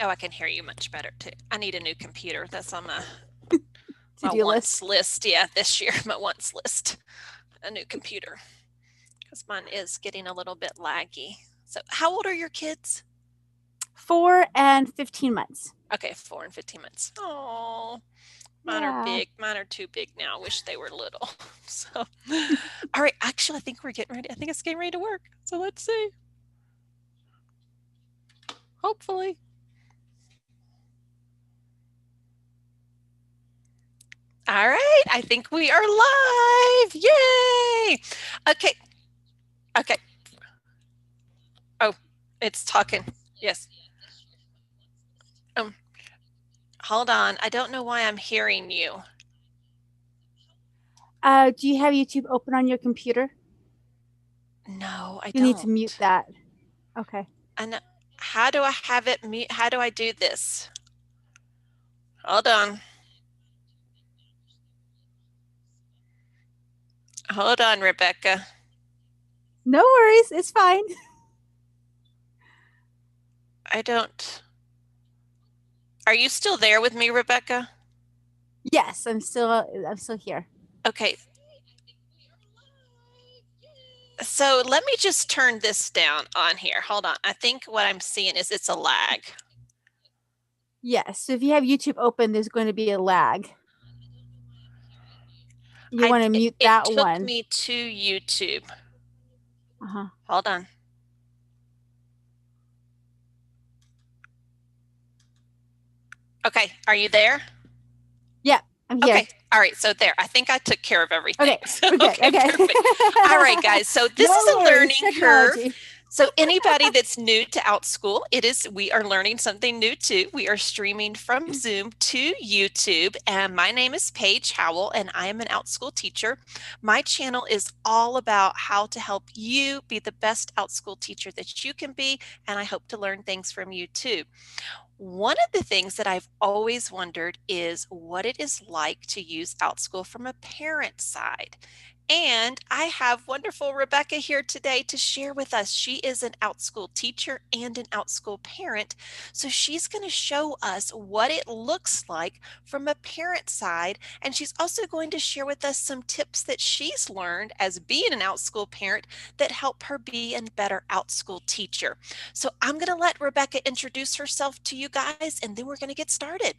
Oh, I can hear you much better too. I need a new computer. That's on my To-do wants list. list. Yeah, this year, my wants list. A new computer. Because mine is getting a little bit laggy. So how old are your kids? 4 and 15 months. Okay, 4 and 15 months. Oh, mine are Yeah. big. Mine are too big now. I wish they were little. So, all right. Actually, I think we're getting ready. I think it's getting ready to work. So let's see. Hopefully. All right. I think we are live. Yay. Okay. Okay. Oh, it's talking. Yes. Um, hold on. I don't know why I'm hearing you. Do you have YouTube open on your computer? No, I You need to mute don't. that. Okay. And how do I have it mute? How do I do this? Hold on. Hold on, Rebekah. No worries. It's fine. I don't. Are you still there with me, Rebekah? Yes, I'm still here. Okay. So let me just turn this down on here. Hold on. I think what I'm seeing is it's a lag. Yes. So if you have YouTube open, there's going to be a lag. You want to mute It that took one. me to YouTube. Uh-huh. Hold on. Okay, are you there? Yeah, I'm here. Okay. All right. So there, I think I took care of everything. Okay, So, we're good. okay, Okay. perfect. All right, guys. So this No is a worries. learning curve. Technology. So anybody that's new to Outschool, we are learning something new too. We are streaming from Zoom to YouTube, and my name is Paige Howell, and I am an Outschool teacher. My channel is all about how to help you be the best Outschool teacher that you can be, and I hope to learn things from you too. One of the things that I've always wondered is what it is like to use Outschool from a parent side. And I have wonderful Rebekah here today to share with us. She is an Outschool teacher and an Outschool parent. So she's going to show us what it looks like from a parent side. And she's also going to share with us some tips that she's learned as being an Outschool parent that help her be a better Outschool teacher. So I'm going to let Rebekah introduce herself to you guys, and then we're going to get started.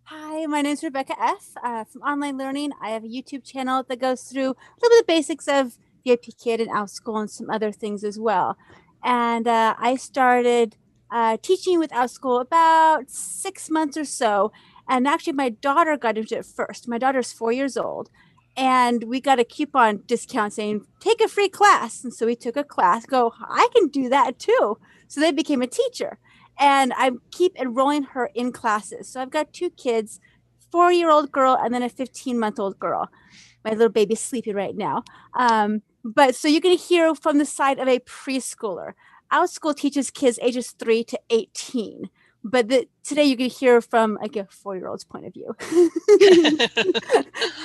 Hi, my name is Rebekah F. From Online Learning. I have a YouTube channel that goes through a little bit of basics of VIP Kid and Outschool and some other things as well. And I started teaching with Outschool about 6 months or so. And actually, my daughter got into it first. My daughter's 4 years old. And we got a coupon discount saying, take a free class. And so we took a class, I can do that too. So they became a teacher and I keep enrolling her in classes. So I've got two kids, 4-year-old girl and then a 15-month-old girl. My little baby's sleepy right now. But so you can hear from the side of a preschooler. Outschool teaches kids ages 3 to 18. But today you can hear from like a 4-year-old's point of view.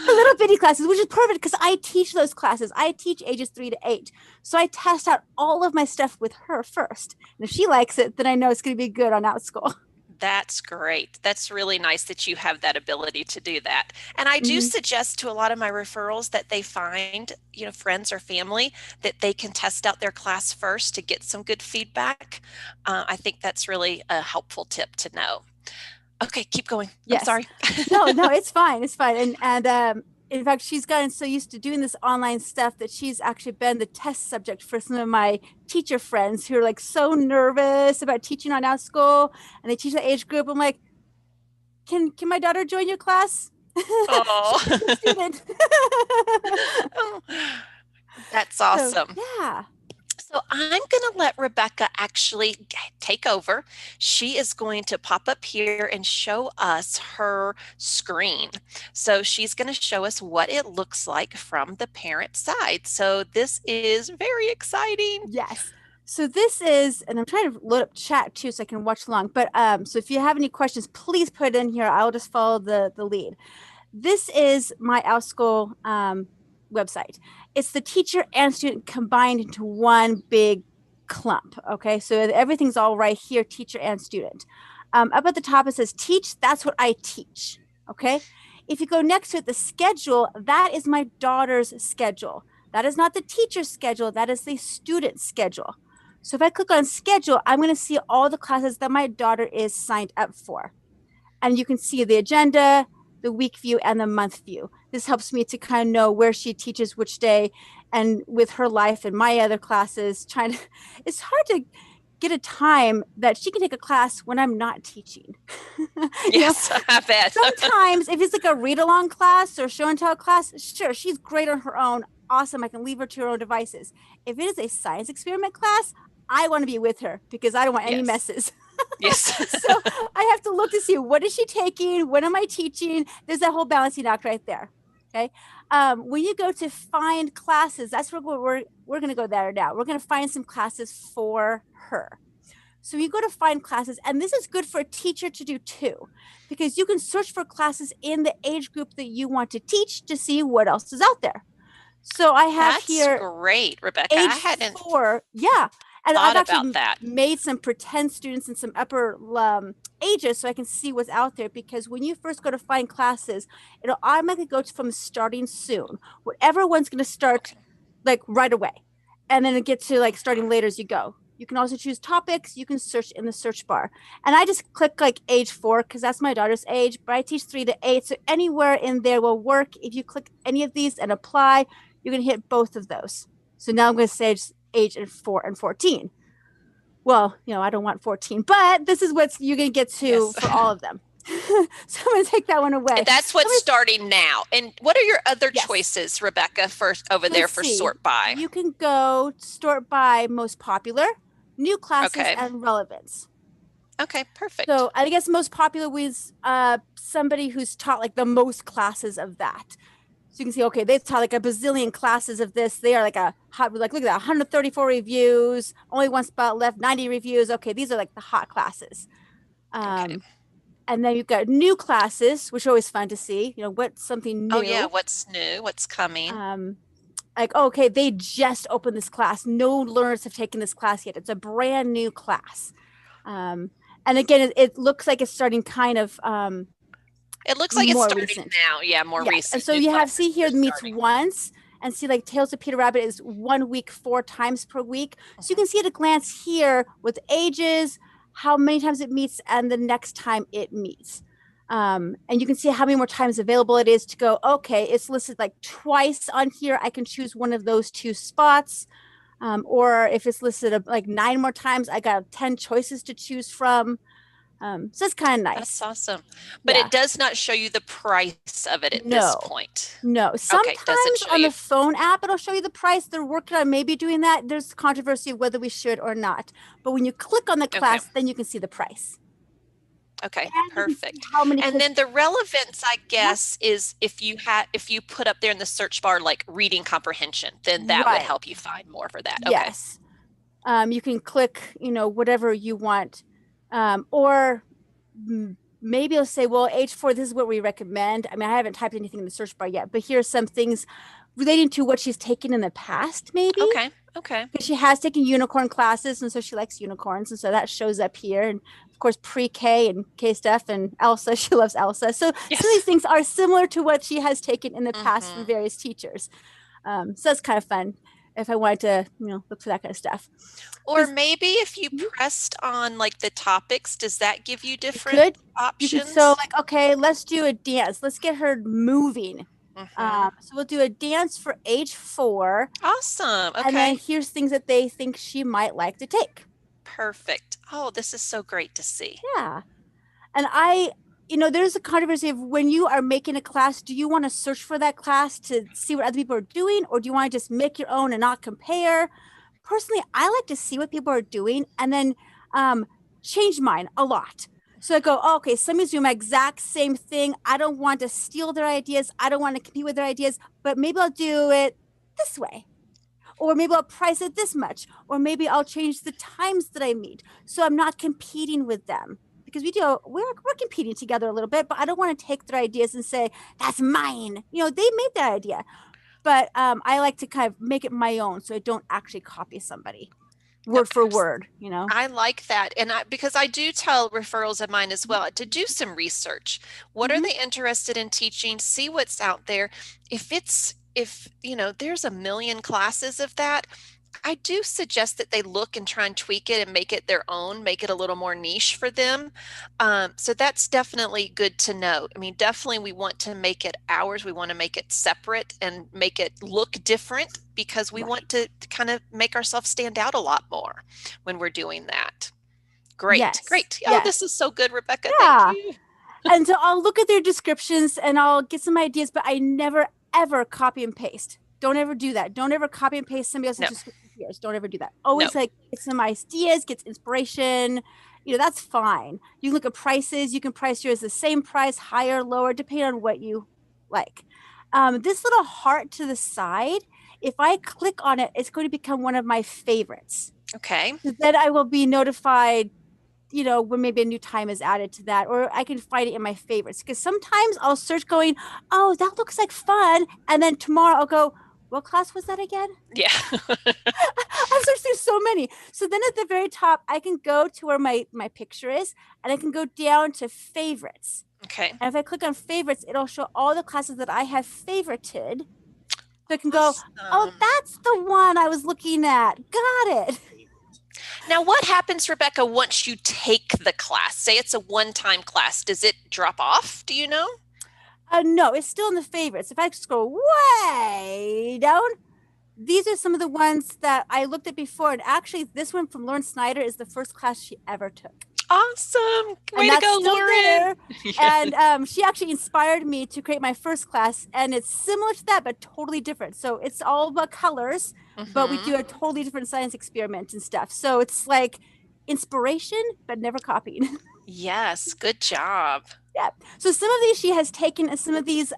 Little bitty classes, which is perfect because I teach those classes. I teach ages 3 to 8. So I test out all of my stuff with her first. And if she likes it, then I know it's going to be good on Outschool. That's great. That's really nice that you have that ability to do that. And I do suggest to a lot of my referrals that they find, friends or family that they can test out their class first to get some good feedback. I think that's really a helpful tip to know. Okay, keep going. Yes. I'm sorry. No, it's fine. It's fine. And in fact, she's gotten so used to doing this online stuff that she's actually been the test subject for some of my teacher friends who are like so nervous about teaching on Outschool, and they teach the age group. I'm like, can my daughter join your class? Oh. She's a student. Oh, that's awesome. So, yeah. So I'm going to let Rebekah actually take over. She is going to pop up here and show us her screen. So she's going to show us what it looks like from the parent side. So this is very exciting. Yes. So this is, and I'm trying to load up chat too so I can watch along. But so if you have any questions, please put it in here. I'll just follow the lead. This is my Outschool website. It's the teacher and student combined into one big clump. Okay, so everything's all right here, teacher and student. Up at the top, it says teach. That's what I teach. Okay, if you go next to it, the schedule, that is my daughter's schedule. That is not the teacher's schedule. That is the student's schedule. So if I click on schedule, I'm going to see all the classes that my daughter is signed up for. And you can see the agenda, the week view, and the month view. This helps me to kind of know where she teaches which day, and with her life and my other classes, it's hard to get a time that she can take a class when I'm not teaching. Yes, I bet. Sometimes if it's like a read-along class or show and tell class, sure, she's great on her own. Awesome, I can leave her to her own devices. If it is a science experiment class, I want to be with her because I don't want any messes. Yes. So I have to look to see, what is she taking? When am I teaching? There's that whole balancing act right there. Okay. When you go to find classes, that's where we're going to go there now. We're going to find some classes for her. So you go to find classes, and this is good for a teacher to do too, because you can search for classes in the age group that you want to teach to see what else is out there. So I have here. That's great, Rebekah. Age I hadn't 4. Yeah. And thought I've actually about that. made some pretend students in some upper ages so I can see what's out there, because when you first go to find classes, it'll automatically go from starting soon. Whatever one's going to start like right away. And then it gets to like starting later as you go. You can also choose topics. You can search in the search bar. And I just click like age 4 because that's my daughter's age, but I teach 3 to 8. So anywhere in there will work. If you click any of these and apply, you're going to hit both of those. So now I'm going to say age 4 and 14. Well, I don't want 14, but this is what you're going to get to for all of them. So I'm going to take that one away. And that's what's starting now. And what are your other choices, Rebekah, first over there for sort by? You can go sort by most popular, new classes, and relevance. Okay, perfect. So I guess most popular was somebody who's taught like the most classes of that. So you can see, okay, they've taught like a bazillion classes of this. They are like look at that, 134 reviews, only one spot left, 90 reviews. Okay, these are like the hot classes. And then you've got new classes, which are always fun to see. What's something new? Oh yeah, what's new? What's coming? Like, okay, they just opened this class. No learners have taken this class yet. It's a brand new class. And again, it looks like it's starting kind of it looks like it's starting recent. now. Yeah, more recent. And so you have here meets once, and see like Tales of Peter Rabbit is 1 week 4 times per week. So you can see at a glance here with ages, how many times it meets, and the next time it meets. And you can see how many more times available it is to go, okay, it's listed like twice on here. I can choose one of those 2 spots. Or if it's listed like 9 more times, I got 10 choices to choose from. So it's kind of nice. That's awesome. But it does not show you the price of it at this point. No. Sometimes on the phone app, it'll show you the price. They're working on maybe doing that. There's controversy of whether we should or not. But when you click on the class, then you can see the price. Okay, perfect. And then the relevance, I guess, is if you put up there in the search bar like reading comprehension, then that would help you find more for that. Okay. Yes. You can click, whatever you want. Or maybe it'll say, well, age 4, this is what we recommend. I mean, I haven't typed anything in the search bar yet, but here's some things relating to what she's taken in the past, maybe. Okay. Because she has taken unicorn classes, and so she likes unicorns, and so that shows up here. And of course, pre-K and K stuff, and Elsa, she loves Elsa. So some of these things are similar to what she has taken in the past from various teachers. So that's kind of fun if I wanted to, look for that kind of stuff. Or maybe if you pressed on like the topics, does that give you different options? So like, okay, let's do a dance. Let's get her moving. So we'll do a dance for age 4. Awesome. Okay. And then here's things that they think she might like to take. Perfect. Oh, this is so great to see. Yeah. And there's a controversy of when you are making a class, do you want to search for that class to see what other people are doing, or do you want to just make your own and not compare? Personally, I like to see what people are doing and then change mine a lot. So I go, okay, somebody's doing my exact same thing. I don't want to steal their ideas. I don't want to compete with their ideas, but maybe I'll do it this way. Or maybe I'll price it this much. Or maybe I'll change the times that I meet. So I'm not competing with them. Because we're competing together a little bit, but I don't want to take their ideas and say, that's mine. They made that idea. But I like to kind of make it my own so I don't actually copy somebody. word for word, you know? I like that. And because I do tell referrals of mine as well to do some research. What are Mhm. they interested in teaching? See what's out there. If there's a million classes of that, I do suggest that they look and try and tweak it and make it their own, make it a little more niche for them. So that's definitely good to know. I mean, definitely we want to make it ours. We want to make it separate and make it look different because we want Right. to kind of make ourselves stand out a lot more when we're doing that. Great, Yes. great. Oh, this Yes. is so good, Rebekah. Thank Yeah. you. And so I'll look at their descriptions and I'll get some ideas, but I never ever copy and paste. Don't ever do that. Don't ever copy and paste somebody else's No, description of yours. Don't ever do that. no. Always like get some ideas, get inspiration. You know, that's fine. You can look at prices. You can price yours the same price, higher, lower, depending on what you like. This little heart to the side, if I click on it, it's going to become one of my favorites. Okay. Then I will be notified, you know, when maybe a new time is added to that, or I can find it in my favorites. Because sometimes I'll search going, oh, that looks like fun. And then tomorrow I'll go, what class was that again? Yeah. I've searched through so many. So then at the very top, I can go to where my picture is and I can go down to favorites. Okay. And if I click on favorites, it'll show all the classes that I have favorited. So I can go, oh, that's the one I was looking at. Got it. Now, what happens, Rebekah, once you take the class? Say it's a one-time class. Does it drop off? Do you know? No, it's still in the favorites. If I scroll way down, these are some of the ones that I looked at before. And actually, this one from Lauren Snyder is the first class she ever took. Awesome. Way And to go, Lauren. Yeah. And she actually inspired me to create my first class. And it's similar to that, but totally different. So it's all about colors, but we do a totally different science experiment and stuff. So it's like inspiration, but never copied. Yes, good job. Yeah. So some of these she has taken, and some of these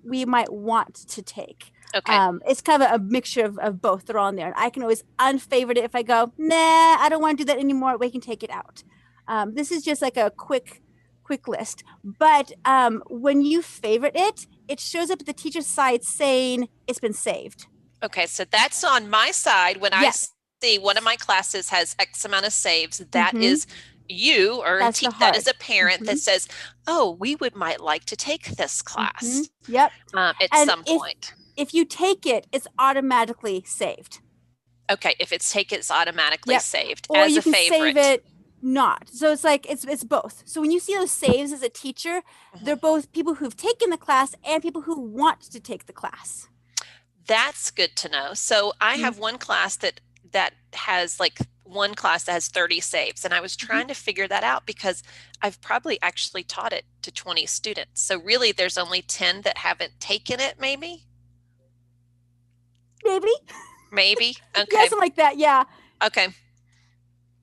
we might want to take. Okay. It's kind of a mixture of both. They're on there, and I can always unfavorite it if I go, nah, I don't want to do that anymore. We can take it out. This is just like a quick list. But when you favorite it, it shows up at the teacher's side saying it's been saved. Okay, so that's on my side. When I see one of my classes has X amount of saves, that is you or that is a parent that says, oh, we might like to take this class. Yep. At some point. If you take it, it's automatically saved. Okay, if it's taken, it's automatically saved or as you a can favorite. Save it not. So it's like it's both. So when you see those saves as a teacher, they're both people who've taken the class and people who want to take the class. That's good to know. So I have one class that has like one class that has 30 saves, and I was trying to figure that out because I've probably actually taught it to 20 students. So really there's only 10 that haven't taken it, maybe. Okay. Yeah, something like that. Yeah. Okay.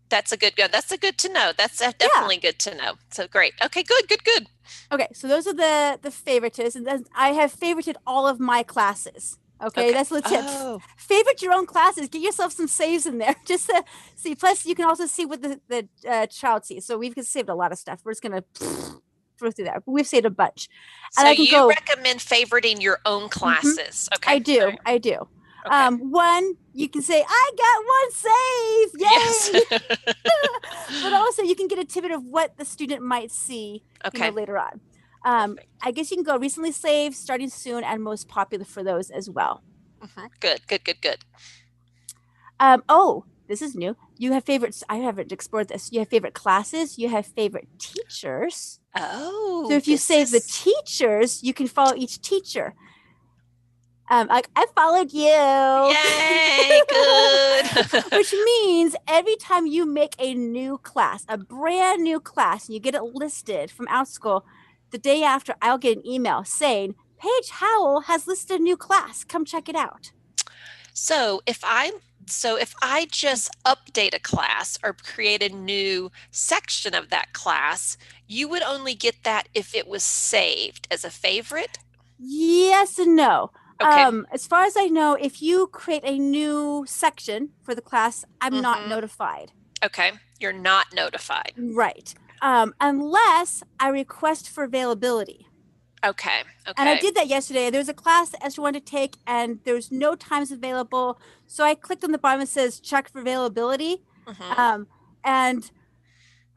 That's a good to know. That's definitely good to know. So great. Okay, good. Okay, so those are the favorites, and then I have favorited all of my classes. Okay, that's the tip. Favorite your own classes. Get yourself some saves in there just to see. Plus, you can also see what the child sees. So we've saved a lot of stuff. We're just gonna through that. But we've saved a bunch. So and you recommend favoriting your own classes? Okay, I do. Okay. One, you can say, I got one save. Yay! Yes. But also you can get a tidbit of what the student might see later on. I guess you can go recently saved, starting soon, and most popular for those as well. Good. Oh, this is new. You have favorites. I haven't explored this. You have favorite classes. You have favorite teachers. Oh. So if you save the teachers, you can follow each teacher. Like I followed you. Yay, good. Which means every time you make a new class, a brand new class, and you get it listed from Outschool, the day after I'll get an email saying, Paige Howell has listed a new class. Come check it out. So if I just update a class or create a new section of that class, you would only get that if it was saved as a favorite? Yes and no. Okay. As far as I know, if you create a new section for the class, I'm not notified. Okay. You're not notified. Right. Unless I request for availability. Okay. And I Okay. did that yesterday. There's a class that Esther wanted to take, and there's no times available. So I clicked on the bottom. It says check for availability. Mm-hmm. Um, and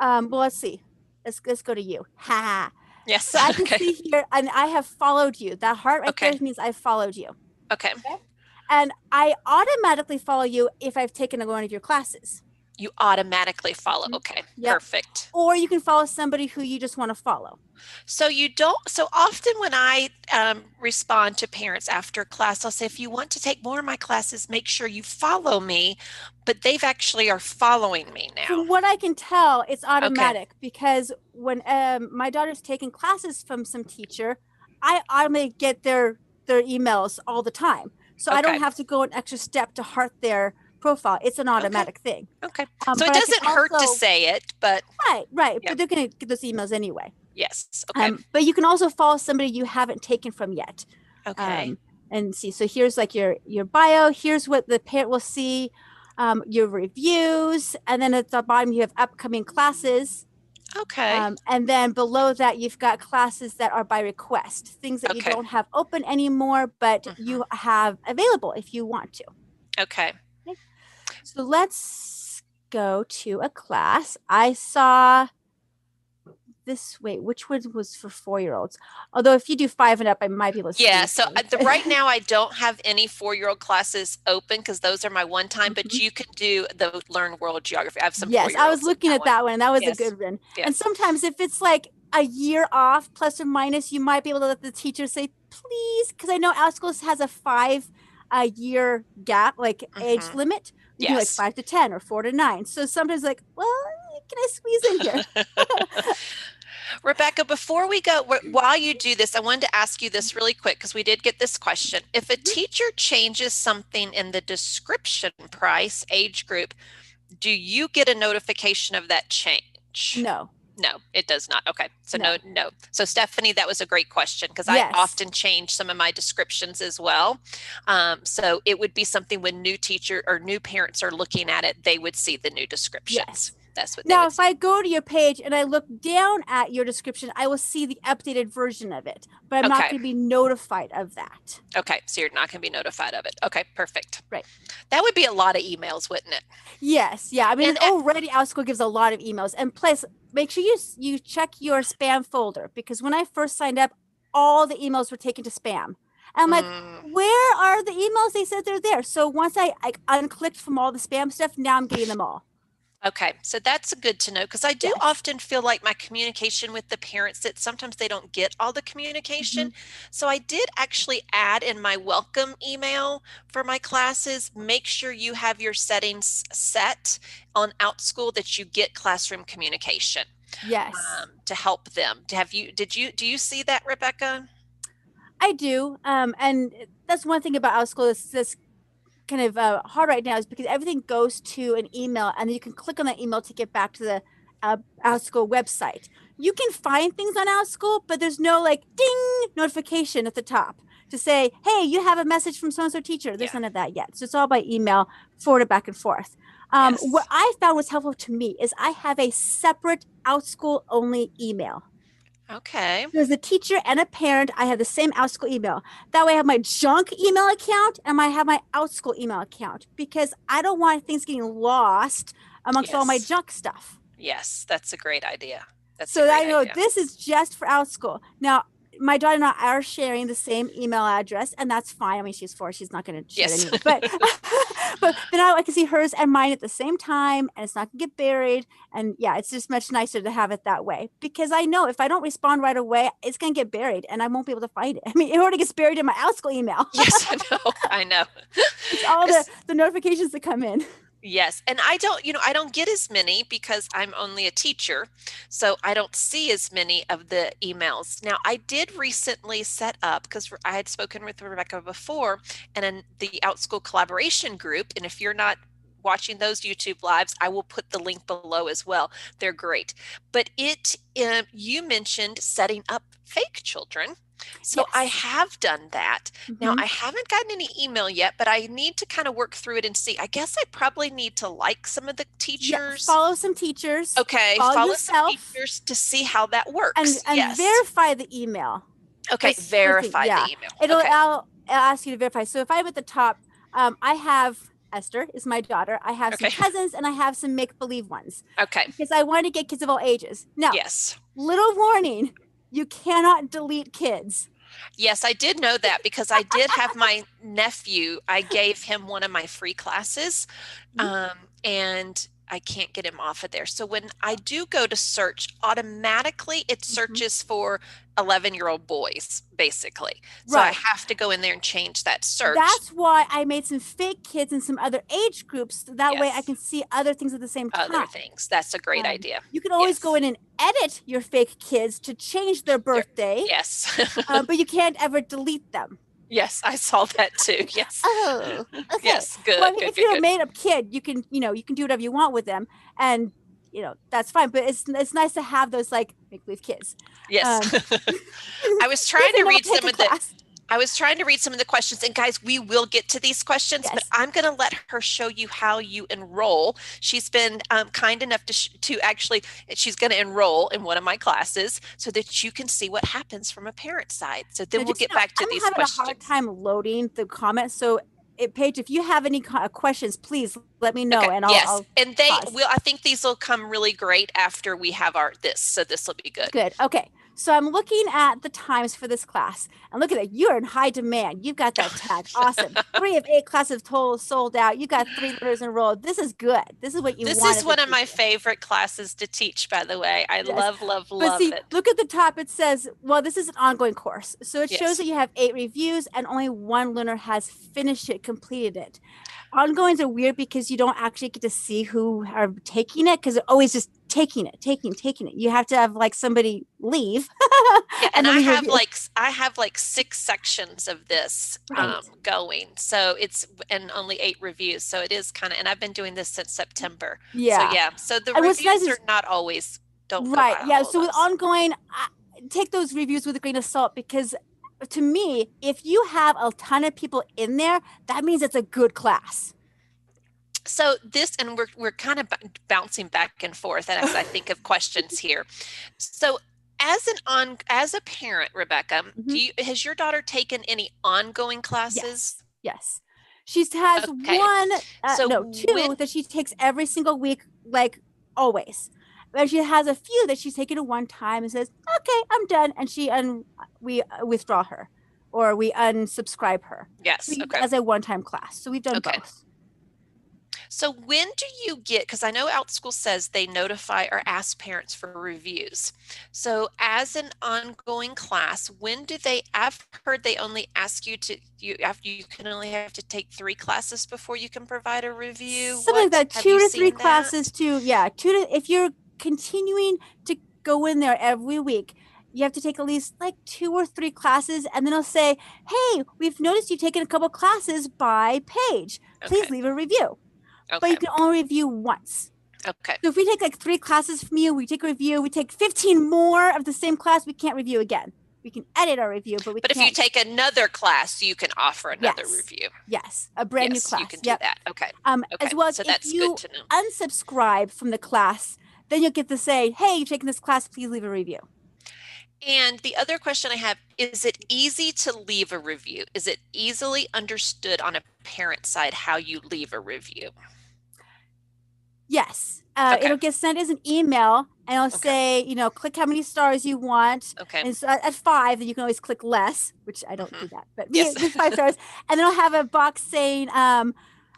well, let's see. Let's go to you. Ha. Yes. So I can Okay. see here, and I have followed you. That heart right there Okay. means I've followed you. Okay. Okay. And I automatically follow you if I've taken one of your classes. You automatically follow. Mhm. Okay. Yep. Perfect. Or you can follow somebody who you just want to follow. So you don't, so often when I respond to parents after class, I'll say, if you want to take more of my classes, make sure you follow me, but they've actually are following me now. From what I can tell, it's Okay. automatic because when my daughter's taking classes from some teacher, I automatically get their emails all the time. So I don't Okay. have to go an extra step to heart their profile. It's an automatic thing. Okay. So it But I can doesn't hurt to also, say it, but right. yeah. But they're going to get those emails anyway. Yes. Okay. But you can also follow somebody you haven't taken from yet. Okay. And see, so here's like your bio. Here's what the parent will see, your reviews, and then at the bottom you have upcoming classes. Okay. And then below that you've got classes that are by request, things that you Okay. don't have open anymore, but you have available if you want to. Okay. So let's go to a class. I saw this. Wait, which one was for 4-year-olds? Although if you do 5 and up, I might be able to see. Yeah, so right now I don't have any 4-year-old classes open because those are my one time, but you can do the Learn World Geography. I have some. Yes, I was looking at that one, and that was Yes. a good one. Yes. And sometimes if it's like a year off, plus or minus, you might be able to let the teacher say, please, because I know Outschool has a 5-year gap, like age limit. You do like 5 to 10 or 4 to 9. So sometimes like, well, can I squeeze in here? Rebekah, before we go, while you do this, I wanted to ask you this really quick because we did get this question. If a teacher changes something in the description price age group, do you get a notification of that change? No. No, it does not. Okay. So no. So Stephanie, that was a great question because I often change some of my descriptions as well. So it would be something when new teacher or new parents are looking at it, they would see the new descriptions. Yes. That's what. Now, if I go to your page and I look down at your description, I will see the updated version of it, but I'm not going to be notified of that. Okay. So you're not going to be notified of it. Okay. Perfect. Right. That would be a lot of emails, wouldn't it? Yes. Yeah. I mean, already Outschool gives a lot of emails, and plus make sure you check your spam folder, because when I first signed up, all the emails were taken to spam. And I'm like, where are the emails? They said they're there. So once I unclicked from all the spam stuff, now I'm getting them all. Okay, so that's good to know because I do often feel like my communication with the parents that sometimes they don't get all the communication. So I did actually add in my welcome email for my classes, make sure you have your settings set on Outschool that you get classroom communication. Yes. To help them. Do you see that, Rebekah? I do. And that's one thing about Outschool is this kind of hard right now is because everything goes to an email, and you can click on that email to get back to the Outschool website. You can find things on Outschool, but there's no like ding notification at the top to say, hey, you have a message from so-and-so teacher. There's none of that yet. So it's all by email, forwarded back and forth. What I found was helpful to me is I have a separate Outschool only email. Okay. There's a teacher and a parent. I have the same Outschool email. That way I have my junk email account and I have my Outschool email account, because I don't want things getting lost amongst all my junk stuff. Yes, that's a great idea. So I know this is just for Outschool. Now, my daughter and I are sharing the same email address, and that's fine. I mean, she's 4. She's not going to share it anyway. But then I can see hers and mine at the same time, and it's not going to get buried. And yeah, it's just much nicer to have it that way, because I know if I don't respond right away, it's going to get buried and I won't be able to find it. I mean, it already gets buried in my Outschool email. Yes, I know. It's all the notifications that come in. Yes. And I don't get as many because I'm only a teacher. So I don't see as many of the emails. Now, I did recently set up, because I had spoken with Rebekah before, and in the Outschool collaboration group. And if you're not watching those YouTube lives, I will put the link below as well. They're great. But you mentioned setting up fake children. So I have done that. Now, I haven't gotten any email yet, but I need to kind of work through it and see. I guess I probably need to like some of the teachers. Follow some teachers. Okay. Follow some teachers to see how that works. And verify the email. Okay, verify the email. Okay. I'll ask you to verify. So if I'm at the top, I have Esther is my daughter. I have some cousins and I have some make-believe ones. Okay. Because I want to get kids of all ages. Now, yes. Little warning, you cannot delete kids. Yes, I did know that because I did have my nephew. I gave him one of my free classes, and I can't get him off of there. So when I do go to search, automatically it searches for 11-year-old boys, basically. So I have to go in there and change that search. That's why I made some fake kids in some other age groups. That way I can see other things at the same time. Other things. That's a great idea. You can always go in and edit your fake kids to change their birthday. Yes. But you can't ever delete them. Yes, I saw that too. Yes. Oh, okay. Yes, good. Well, good, if good, you're good. a made-up kid, you can do whatever you want with them, and that's fine. But it's nice to have those like make-believe kids. Yes. I was trying to read some of the questions, and guys, we will get to these questions, but I'm going to let her show you how you enroll. She's been kind enough to actually, she's going to enroll in one of my classes so that you can see what happens from a parent side. So then we'll get back to these questions. I'm having a hard time loading the comments, so Paige, if you have any questions, please let me know, and I'll and they will. I think these will come really great after we have so this will be good. Good. Okay. So I'm looking at the times for this class, and look at it. You're in high demand. You've got that tag. Awesome. 3 of 8 classes total sold out. You got 3 learners enrolled. This is good. This is what you want. This is one of my favorite classes to teach, by the way. I love it. Look at the top. It says, well, this is an ongoing course. So it shows that you have 8 reviews and only 1 learner has finished it, completed it. Ongoings are weird because you don't actually get to see who are taking it, because they're always just taking it. You have to have like somebody leave. And I have like 6 sections of this going. So it's only 8 reviews. So it is kind of, and I've been doing this since September. Yeah. So the reviews are not always So with ongoing, take those reviews with a grain of salt, because to me, if you have a ton of people in there, that means it's a good class. So this, and we're kind of bouncing back and forth as I think of questions here. So as a parent, Rebekah, has your daughter taken any ongoing classes? Yes. She has 2 that she takes every single week, like always. But she has a few that she's taken at one time and says, okay, I'm done. And we withdraw her, or we unsubscribe her. Yes. As a one-time class. So we've done both. So when do you get, because I know Outschool says they notify or ask parents for reviews. So as an ongoing class, when do they, I've heard they only ask you can only have to take 3 classes before you can provide a review. Something like that, 2 to 3 classes if you're continuing to go in there every week, you have to take at least like 2 or 3 classes, and then it'll say, hey, we've noticed you've taken a couple classes by Paige. Please leave a review. But you can only review once. Okay. So if we take like 3 classes from you, we take a review, we take 15 more of the same class, we can't review again. We can edit our review, but if you take another class, you can offer another review. Yes, a brand new class. You can do that. Okay. As well as if you unsubscribe from the class, then you'll get to say, hey, you've taken this class, please leave a review. And the other question I have, is it easy to leave a review? Is it easily understood on a parent side how you leave a review? Yes. It'll get sent as an email, and it'll say, click how many stars you want. Okay. And so at 5, then you can always click less, which I don't do that, but just 5 stars. And then it'll have a box saying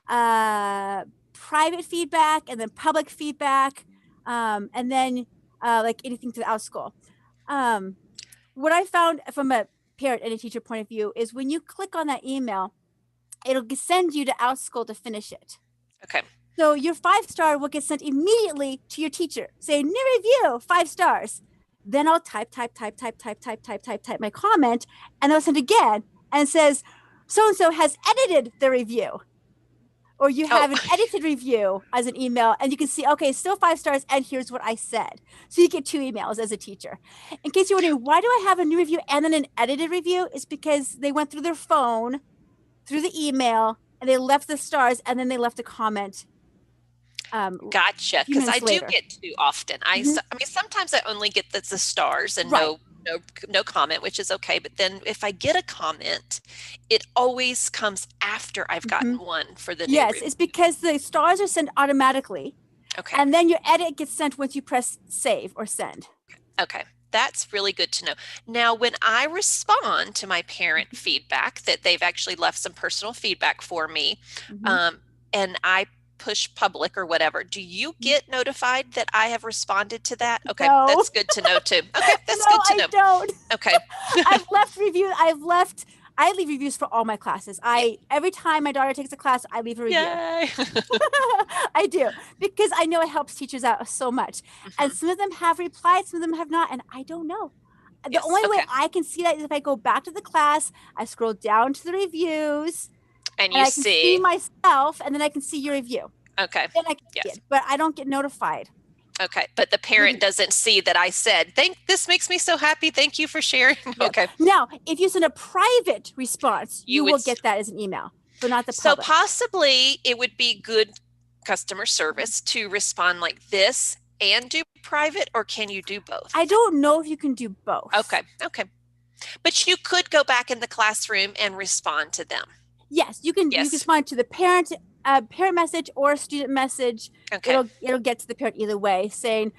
private feedback, and then public feedback, and then like anything to the Outschool. What I found from a parent and a teacher point of view is when you click on that email, it'll send you to Outschool to finish it. Okay. So your 5-star will get sent immediately to your teacher saying, new review, 5 stars. Then I'll type my comment, and I'll send again, and it says, so-and-so has edited the review. Or you have an edited review as an email, and you can see, okay, still 5 stars, and here's what I said. So you get 2 emails as a teacher. In case you're wondering, why do I have a new review and then an edited review? It's because they went through their phone, through the email, and they left the stars, and then they left a comment. Gotcha. Because I do get 2 often. I mean, sometimes I only get the stars and no no comment, which is okay. But then if I get a comment, it always comes after I've gotten one for the new Yes, review. it's because the stars are sent automatically. Okay. And then your edit gets sent once you press save or send. Okay. That's really good to know. Now, when I respond to my parent feedback that they've actually left some personal feedback for me, and I push public or whatever, do you get notified that I have responded to that? Okay, No. that's good to know too. Okay, that's No, good to know. I don't. Okay. I've left reviews. I leave reviews for all my classes. Every time my daughter takes a class, I leave a review. Yay. I do, because I know it helps teachers out so much. And some of them have replied, some of them have not, and I don't know. The only way I can see that is if I go back to the class, I scroll down to the reviews, and I can see myself, and then I can see your review. Okay. Then I can see it, but I don't get notified. Okay, but the parent doesn't see that I said, this makes me so happy. Thank you for sharing. Yeah. Okay. Now, if you send a private response, you will get that as an email, but not the public. So possibly it would be good customer service to respond like this and do private, or can you do both? I don't know if you can do both. Okay. But you could go back in the classroom and respond to them. Yes, you can. You can respond to the parent message or a student message. Okay. It'll get to the parent either way, saying,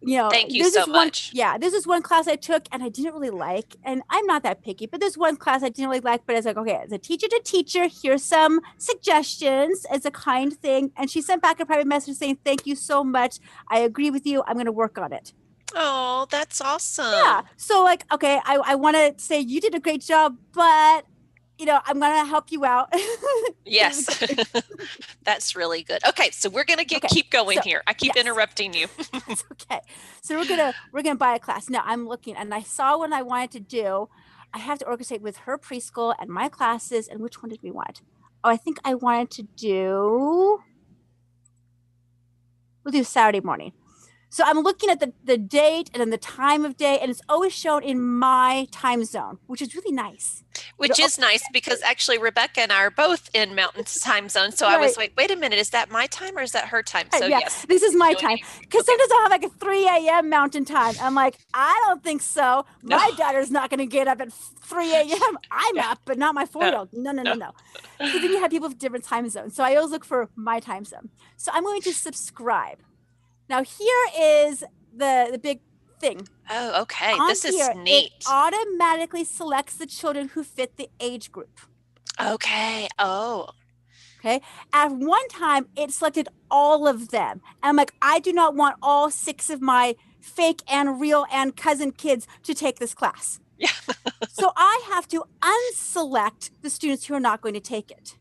thank you so much. This is one class I took and I didn't really like, and I'm not that picky, but there's one class I didn't really like, but I was like, okay, as a teacher to teacher, here's some suggestions as a kind thing. And she sent back a private message saying, thank you so much. I agree with you. I'm going to work on it. Oh, that's awesome. Yeah. So okay, I want to say you did a great job, but I'm going to help you out. Yes. That's really good. Okay. So we're going to keep going here. I keep interrupting you. That's okay. So we're going to buy a class. Now I'm looking, and I saw what I wanted to do. I have to orchestrate with her preschool and my classes. And which one did we want? Oh, I think I wanted to we'll do Saturday morning. So I'm looking at the date and then the time of day, and it's always shown in my time zone, which is really nice. Which is nice because actually Rebekah and I are both in Mountain time zone. So I was like, wait a minute, is that my time or is that her time? So yes. This is my time. Because sometimes I'll have like a 3 a.m. Mountain time. I'm like, I don't think so. My daughter's not going to get up at 3 a.m. I'm up, but not my 4-year-old. No. So then you have people with different time zones. So I always look for my time zone. So I'm going to subscribe. Now here is the big thing. Oh, okay. This is It neat. automatically selects the children who fit the age group. Okay. Oh. Okay. At one time, it selected all of them. And I'm like, I do not want all 6 of my fake and real and cousin kids to take this class. Yeah. So I have to unselect the students who are not going to take it.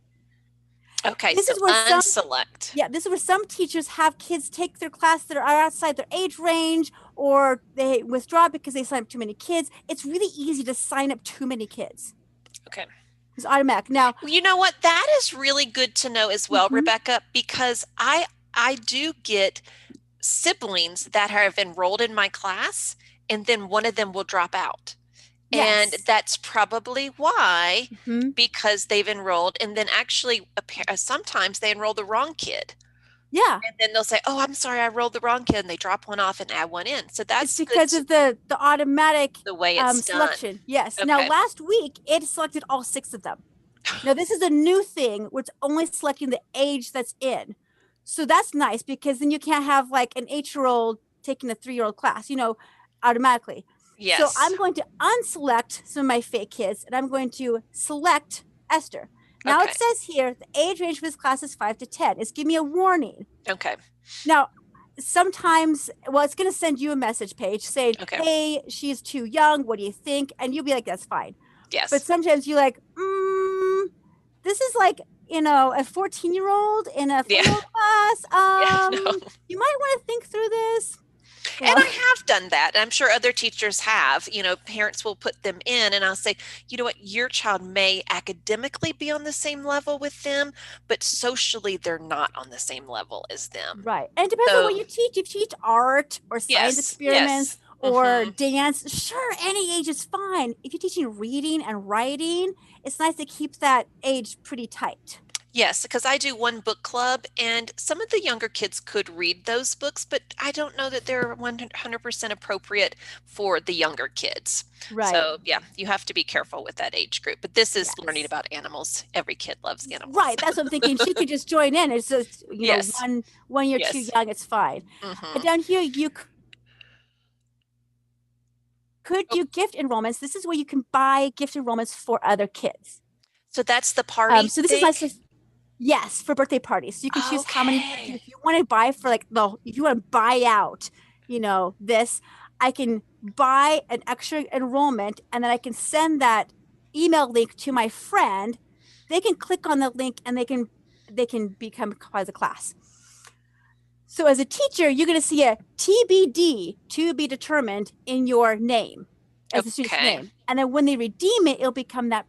Okay, this so is where unselect. This is where some teachers have kids take their class that are outside their age range, or they withdraw because they sign up too many kids. It's really easy to sign up too many kids. Okay. It's automatic. Now, you know what? That is really good to know as well, Rebekah, because I do get siblings that have enrolled in my class, and then one of them will drop out. Yes. And that's probably why, because they've enrolled, and then actually sometimes they enroll the wrong kid. Yeah. And then they'll say, oh, I'm sorry, I enrolled the wrong kid, and they drop one off and add one in. So that's because of the automatic the way it's selection. Done. Yes. Okay. Now, last week, it selected all 6 of them. Now, this is a new thing where it's only selecting the age that's in. So that's nice, because then you can't have like an 8-year-old taking a 3-year-old class, automatically. Yes. So I'm going to unselect some of my fake kids, and I'm going to select Esther. Now it says here, the age range for this class is 5 to 10. It's giving me a warning. Okay. Now, sometimes, it's going to send you a message, Paige, saying, hey, she's too young. What do you think? And you'll be like, that's fine. Yes. But sometimes you're like, this is like, a 14-year-old in a 4-year-old class. You might want to think through this. And I have done that. I'm sure other teachers have. Parents will put them in, and I'll say, you know what, your child may academically be on the same level with them, but socially they're not on the same level as them. Right. And it depends on what you teach. If you teach art or science experiments or dance, sure, any age is fine. If you're teaching reading and writing, it's nice to keep that age pretty tight. Yes, because I do one book club, and some of the younger kids could read those books, but I don't know that they're 100% appropriate for the younger kids. Right. So, yeah, you have to be careful with that age group. But this is learning Yes. about animals. Every kid loves animals. Right. That's what I'm thinking. She could just join in. It's just, Yes, one year too yes. young, it's fine. Hmm. Down here, you could Oh, do gift enrollments. This is where you can buy gift enrollments for other kids. so that's the party So this is thing? nice. Yes, for birthday parties. So you can choose how many, Okay. if you want to buy for like if you want to buy out, this, I can buy an extra enrollment and then I can send that email link to my friend. They can click on the link and they can become part of the class. So as a teacher, you're going to see a TBD, to be determined, in your name as the student's Okay. name. And then when they redeem it, it'll become that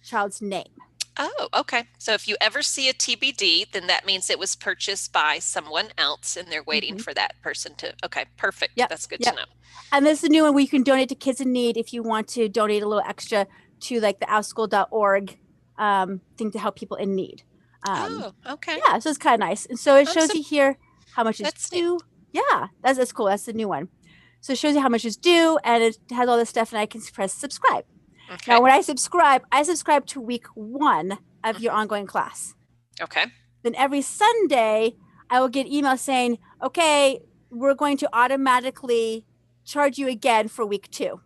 child's name. Oh, okay. So if you ever see a TBD, then that means it was purchased by someone else and they're waiting Mm-hmm. for that person to. Okay, perfect. Yep. That's good to Yep. know. And this is a new one where you can donate to kids in need if you want to donate a little extra to like the outschool.org thing to help people in need. Oh, okay. Yeah, so it's kind of nice. And so it I'm shows you here how much is That's neat. due. Yeah, that's cool. That's the new one. So it shows you how much is due and it has all this stuff and I can press subscribe. Okay. Now, when I subscribe to week 1 of your ongoing class. Okay. Then every Sunday, I will get email saying, okay, we're going to automatically charge you again for week 2.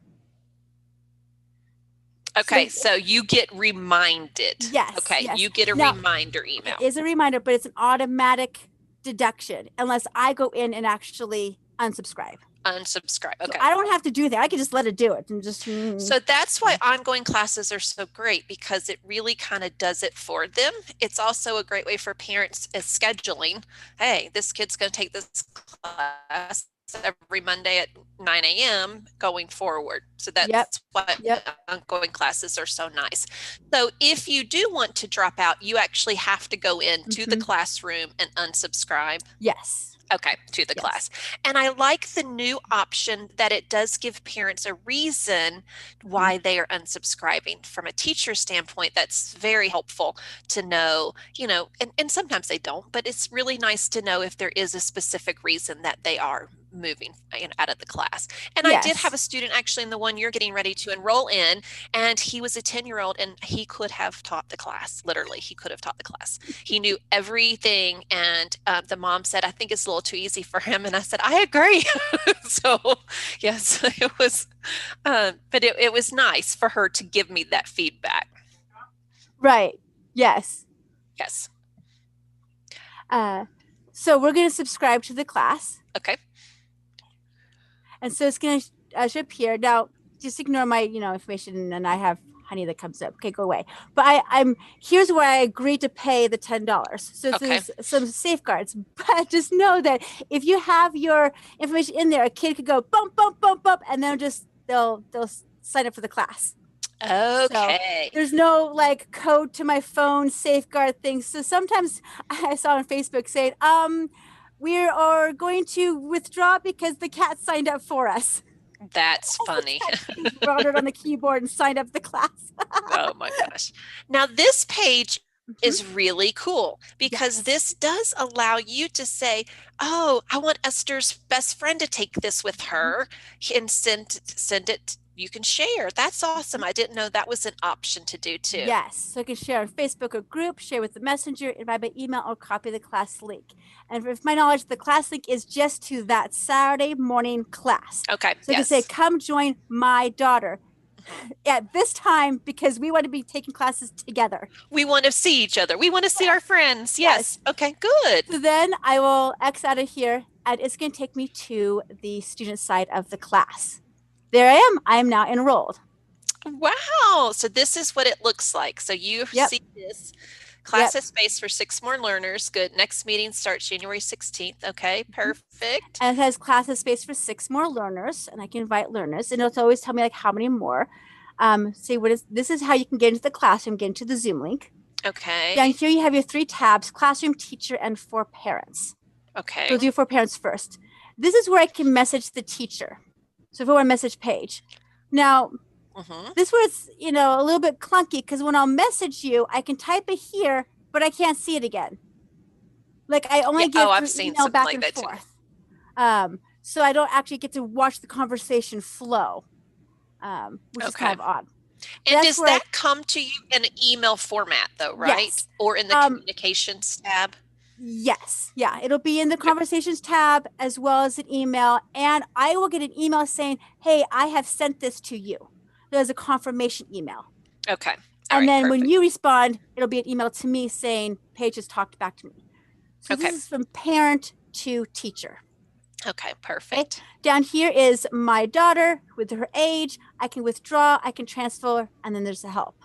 Okay, so you get reminded. Yes. Okay, yes. you get a Now, reminder email. It is a reminder, but it's an automatic deduction unless I go in and actually unsubscribe. Unsubscribe. Okay. So I don't have to do that. I can just let it do it and just. So that's why ongoing classes are so great because it really kind of does it for them. It's also a great way for parents as scheduling. Hey, this kid's going to take this class every Monday at 9 a.m. going forward. So that's why ongoing classes are so nice. So if you do want to drop out, you actually have to go into the classroom and unsubscribe. Yes. Okay, to the class. And I like the new option that it does give parents a reason why they are unsubscribing. From a teacher standpoint, that's very helpful to know, and sometimes they don't, but it's really nice to know if there is a specific reason that they are moving out of the class. And I did have a student actually in the one you're getting ready to enroll in, and he was a 10-year-old and he could have taught the class. Literally, he could have taught the class. He knew everything. And the mom said, I think it's a little too easy for him. And I said, I agree. So yes, it was, but it was nice for her to give me that feedback. Right. Yes. Yes. So we're going to subscribe to the class. Okay. And so it's going to show up here. Now, just ignore my, information, and I have honey that comes up. Okay, go away. But I'm here's where I agreed to pay the $10. So there's some safeguards. But just know that if you have your information in there, a kid could go bump, bump, bump, bump, and then they'll sign up for the class. Okay. So there's no like code to my phone safeguard thing. So sometimes I saw on Facebook saying, we are going to withdraw because the cat signed up for us. That's funny. Brought it on the keyboard and signed up the class. Oh my gosh. Now this page is really cool because this does allow you to say, oh, I want Esther's best friend to take this with her and send it. You can share. That's awesome. I didn't know that was an option to do too. Yes. So you can share on Facebook or group, share with the messenger, invite by email, or copy the class link. And with my knowledge, the class link is just to that Saturday morning class. Okay. So you can say, come join my daughter at this time because we want to be taking classes together. We want to see each other. We want to see our friends. Yes. Okay, good. So then I will X out of here and it's going to take me to the student side of the class. There I am. I am now enrolled. Wow. So this is what it looks like. So you see this. Class has space for 6 more learners. Good. Next meeting starts January 16th. Okay, perfect. And it has class has space for 6 more learners, and I can invite learners, and it'll always tell me like how many more. This is how you can get into the classroom, get into the Zoom link. Okay. Down here you have your 3 tabs: classroom, teacher, and for parents. Okay. So we'll do for parents first. This is where I can message the teacher. So if I want to message Paige. Now, this where it's, a little bit clunky because when I'll message you, I can type it here, but but I can't see it again. Like I only get I've through seen email something back like and that too. forth. So I don't actually get to watch the conversation flow, which is kind of odd. And does that come to you in an email format though, right? Yes. Or in the communications tab? Yes. Yeah. It'll be in the conversations tab as well as an email. And I will get an email saying, hey, I have sent this to you. There's a confirmation email. Okay. And then when you respond, it'll be an email to me saying, Paige has talked back to me. So this is from parent to teacher. Okay, perfect. Okay. Down here is my daughter with her age. I can withdraw, I can transfer, and then there's the help.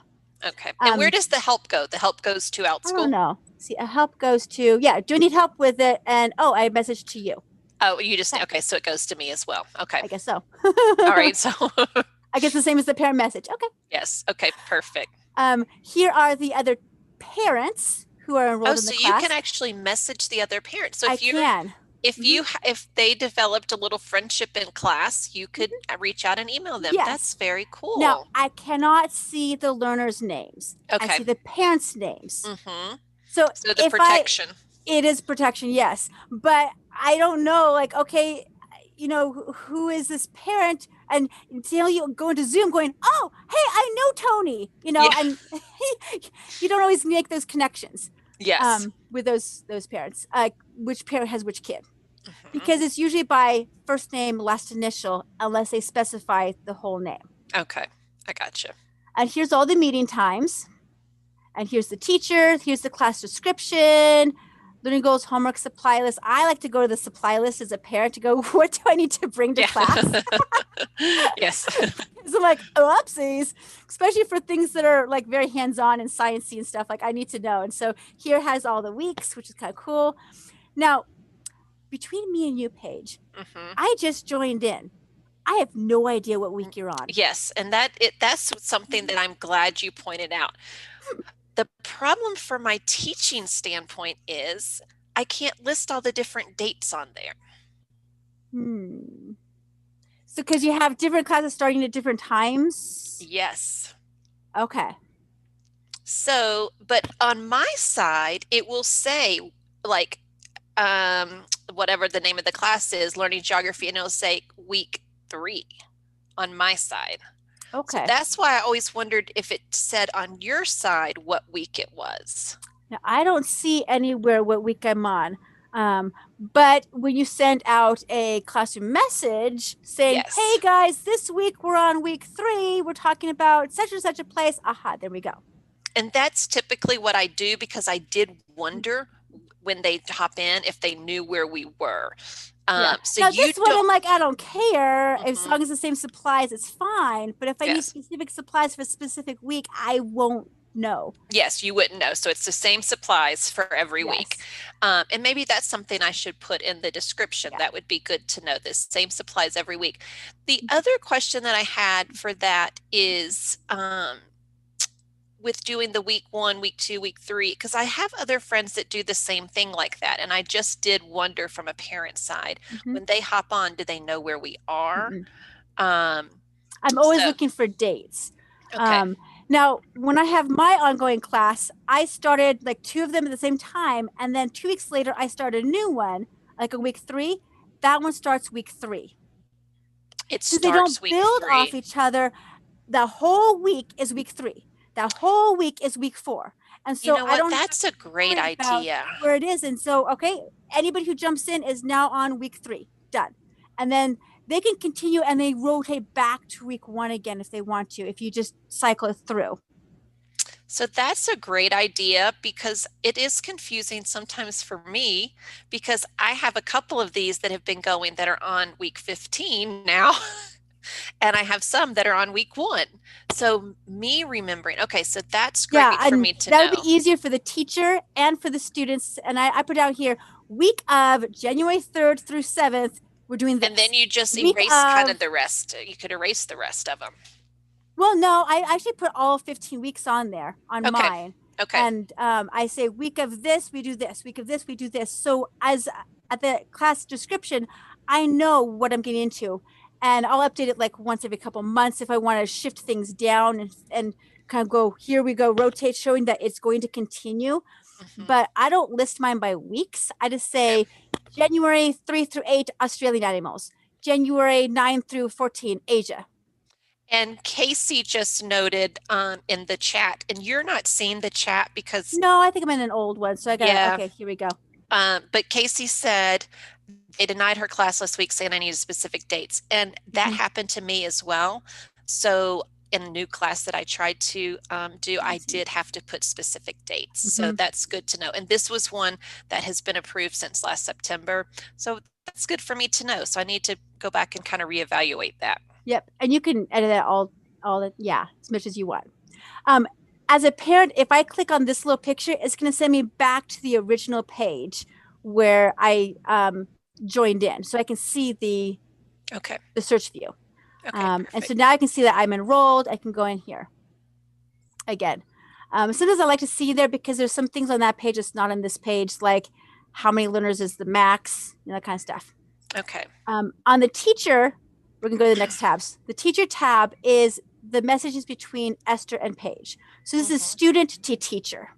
Okay. And where does the help go? The help goes to Outschool? I don't know. See, a help goes to, do you need help with it? And, I messaged to you. Oh, you just, okay, so it goes to me as well. Okay. I guess so. All right, so. I guess the same as the parent message. Okay. Yes, okay, perfect. Here are the other parents who are enrolled in the class. So you can actually message the other parents. So if they developed a little friendship in class, you could reach out and email them. Yes. That's very cool. Now, I cannot see the learners' names. Okay. I see the parents' names. Mm-hmm. So the protection. It is protection, yes. But I don't know, like, okay, who is this parent? And until you go into Zoom going, oh, hey, I know Tony, and you don't always make those connections. Yes. With those parents, which parent has which kid. Because it's usually by first name, last initial, unless they specify the whole name. Okay, I gotcha. And here's all the meeting times. And here's the teacher. Here's the class description, learning goals, homework, supply list. I like to go to the supply list as a parent to go, what do I need to bring to class? Yes. So I'm like, oopsies, especially for things that are like very hands-on and sciencey and stuff. Like I need to know. And so here has all the weeks, which is kind of cool. Now, between me and you, Paige, I just joined in. I have no idea what week you're on. Yes, and that's something that I'm glad you pointed out. The problem from my teaching standpoint is I can't list all the different dates on there. So because you have different classes starting at different times? Yes. Okay. So, but on my side, it will say like whatever the name of the class is, learning geography, and it'll say week 3 on my side. Okay. So that's why I always wondered if it said on your side what week it was. Now, I don't see anywhere what week I'm on. But when you send out a classroom message saying, hey guys, this week we're on week 3, we're talking about such and such a place. Aha, there we go. And that's typically what I do because I did wonder when they hop in if they knew where we were. So now this one I'm like, I don't care. As long as the same supplies, it's fine. But if I need specific supplies for a specific week, I won't know. Yes, you wouldn't know. So it's the same supplies for every week. And maybe that's something I should put in the description. That would be good to know, this same supplies every week. The other question that I had for that is with doing the week 1, week 2, week 3, because I have other friends that do the same thing like that. And I just did wonder from a parent side, when they hop on, do they know where we are? I'm always looking for dates. Okay. Now, when I have my ongoing class, I started like 2 of them at the same time. And then 2 weeks later, I started a new one, like a week 3. That one starts week 3. It starts they don't week build 3. off each other. The whole week is week 3. That whole week is week 4. And so I don't that's a great idea. Where it is. And so, okay, anybody who jumps in is now on week 3. Done. And then they can continue and they rotate back to week 1 again if they want to, if you just cycle it through. So that's a great idea because it is confusing sometimes for me because I have a couple of these that have been going that are on week 15 now. And I have some that are on week 1. So me remembering, okay, so that's great for me to know. That would be easier for the teacher and for the students. And I put out here, week of January 3rd through 7th, we're doing this. And then you just erase kind of the rest. You could erase the rest of them. Well, no, I actually put all 15 weeks on there on mine. Okay. And I say week of this, we do this. Week of this, we do this. So as at the class description, I know what I'm getting into. And I'll update it like once every couple months if I want to shift things down and kind of go, here we go, rotate, showing that it's going to continue. but I don't list mine by weeks. I just say January 3 through 8, Australian animals. January 9 through 14, Asia. And Casey just noted in the chat, and you're not seeing the chat because No, I think I'm in an old one. So I got okay, here we go. But Casey said they denied her class last week saying I needed specific dates. And that happened to me as well. So in a new class that I tried to do, I did have to put specific dates. So that's good to know. And this was one that has been approved since last September. So that's good for me to know. So I need to go back and kind of reevaluate that. Yep. And you can edit that all as much as you want. As a parent, if I click on this little picture, it's going to send me back to the original page where I joined in. So I can see the search view. Okay, and so now I can see that I'm enrolled. I can go in here again. Sometimes I like to see there because there's some things on that page that's not on this page, like how many learners is the max, that kind of stuff. Okay. On the teacher, we're going to go to the next tabs. The teacher tab is the messages between Esther and Paige. So this is student to teacher.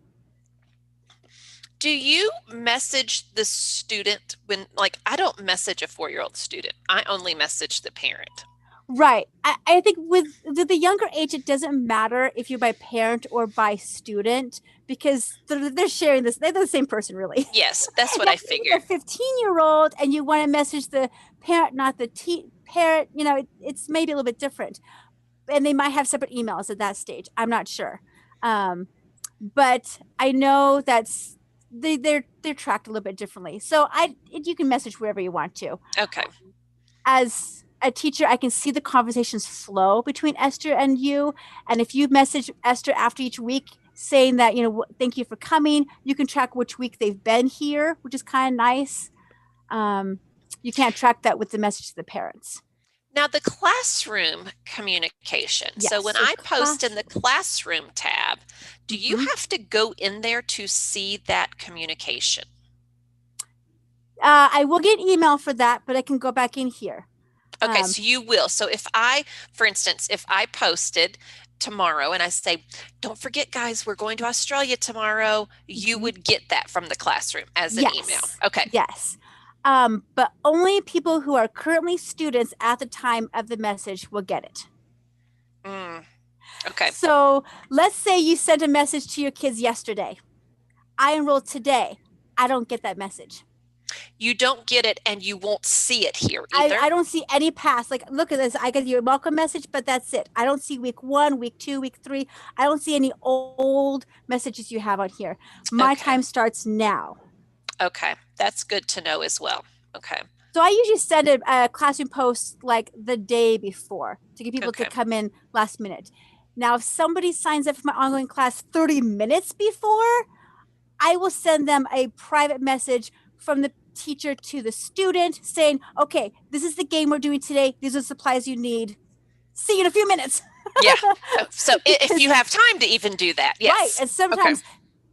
Do you message the student when, like, I don't message a 4-year-old student. I only message the parent. Right. I think with the younger age, it doesn't matter if you're by parent or by student because they're sharing this. They're the same person, really. Yes, that's what I figured. If you're a 15-year-old and you want to message the parent, not the parent, it's maybe a little bit different. And they might have separate emails at that stage. I'm not sure. But I know that's they're tracked a little bit differently. So you can message wherever you want to. Okay. As a teacher, I can see the conversations flow between Esther and you. And if you message Esther after each week saying that, thank you for coming, you can track which week they've been here, which is kind of nice. You can't track that with the message to the parents. Now, the classroom communication. Yes, so when I post in the classroom tab, do you have to go in there to see that communication? I will get email for that, but I can go back in here. Okay, so you will. So for instance, if I posted tomorrow and I say, don't forget, guys, we're going to Australia tomorrow, you would get that from the classroom as an email. Okay. Yes. But only people who are currently students at the time of the message will get it. Okay. So let's say you sent a message to your kids yesterday. I enrolled today. I don't get that message. You don't get it, and you won't see it here either. I don't see any past. Like, look at this. I get your welcome message, but that's it. I don't see week 1, week 2, week 3. I don't see any old messages you have on here. My time starts now. Okay. That's good to know as well. Okay. So I usually send a classroom post like the day before to get people to come in last minute. Now, if somebody signs up for my ongoing class 30 minutes before, I will send them a private message from the teacher to the student saying, okay, this is the game we're doing today. These are the supplies you need. See you in a few minutes. Yeah. So if you have time to even do that. Yes. Right. And sometimes,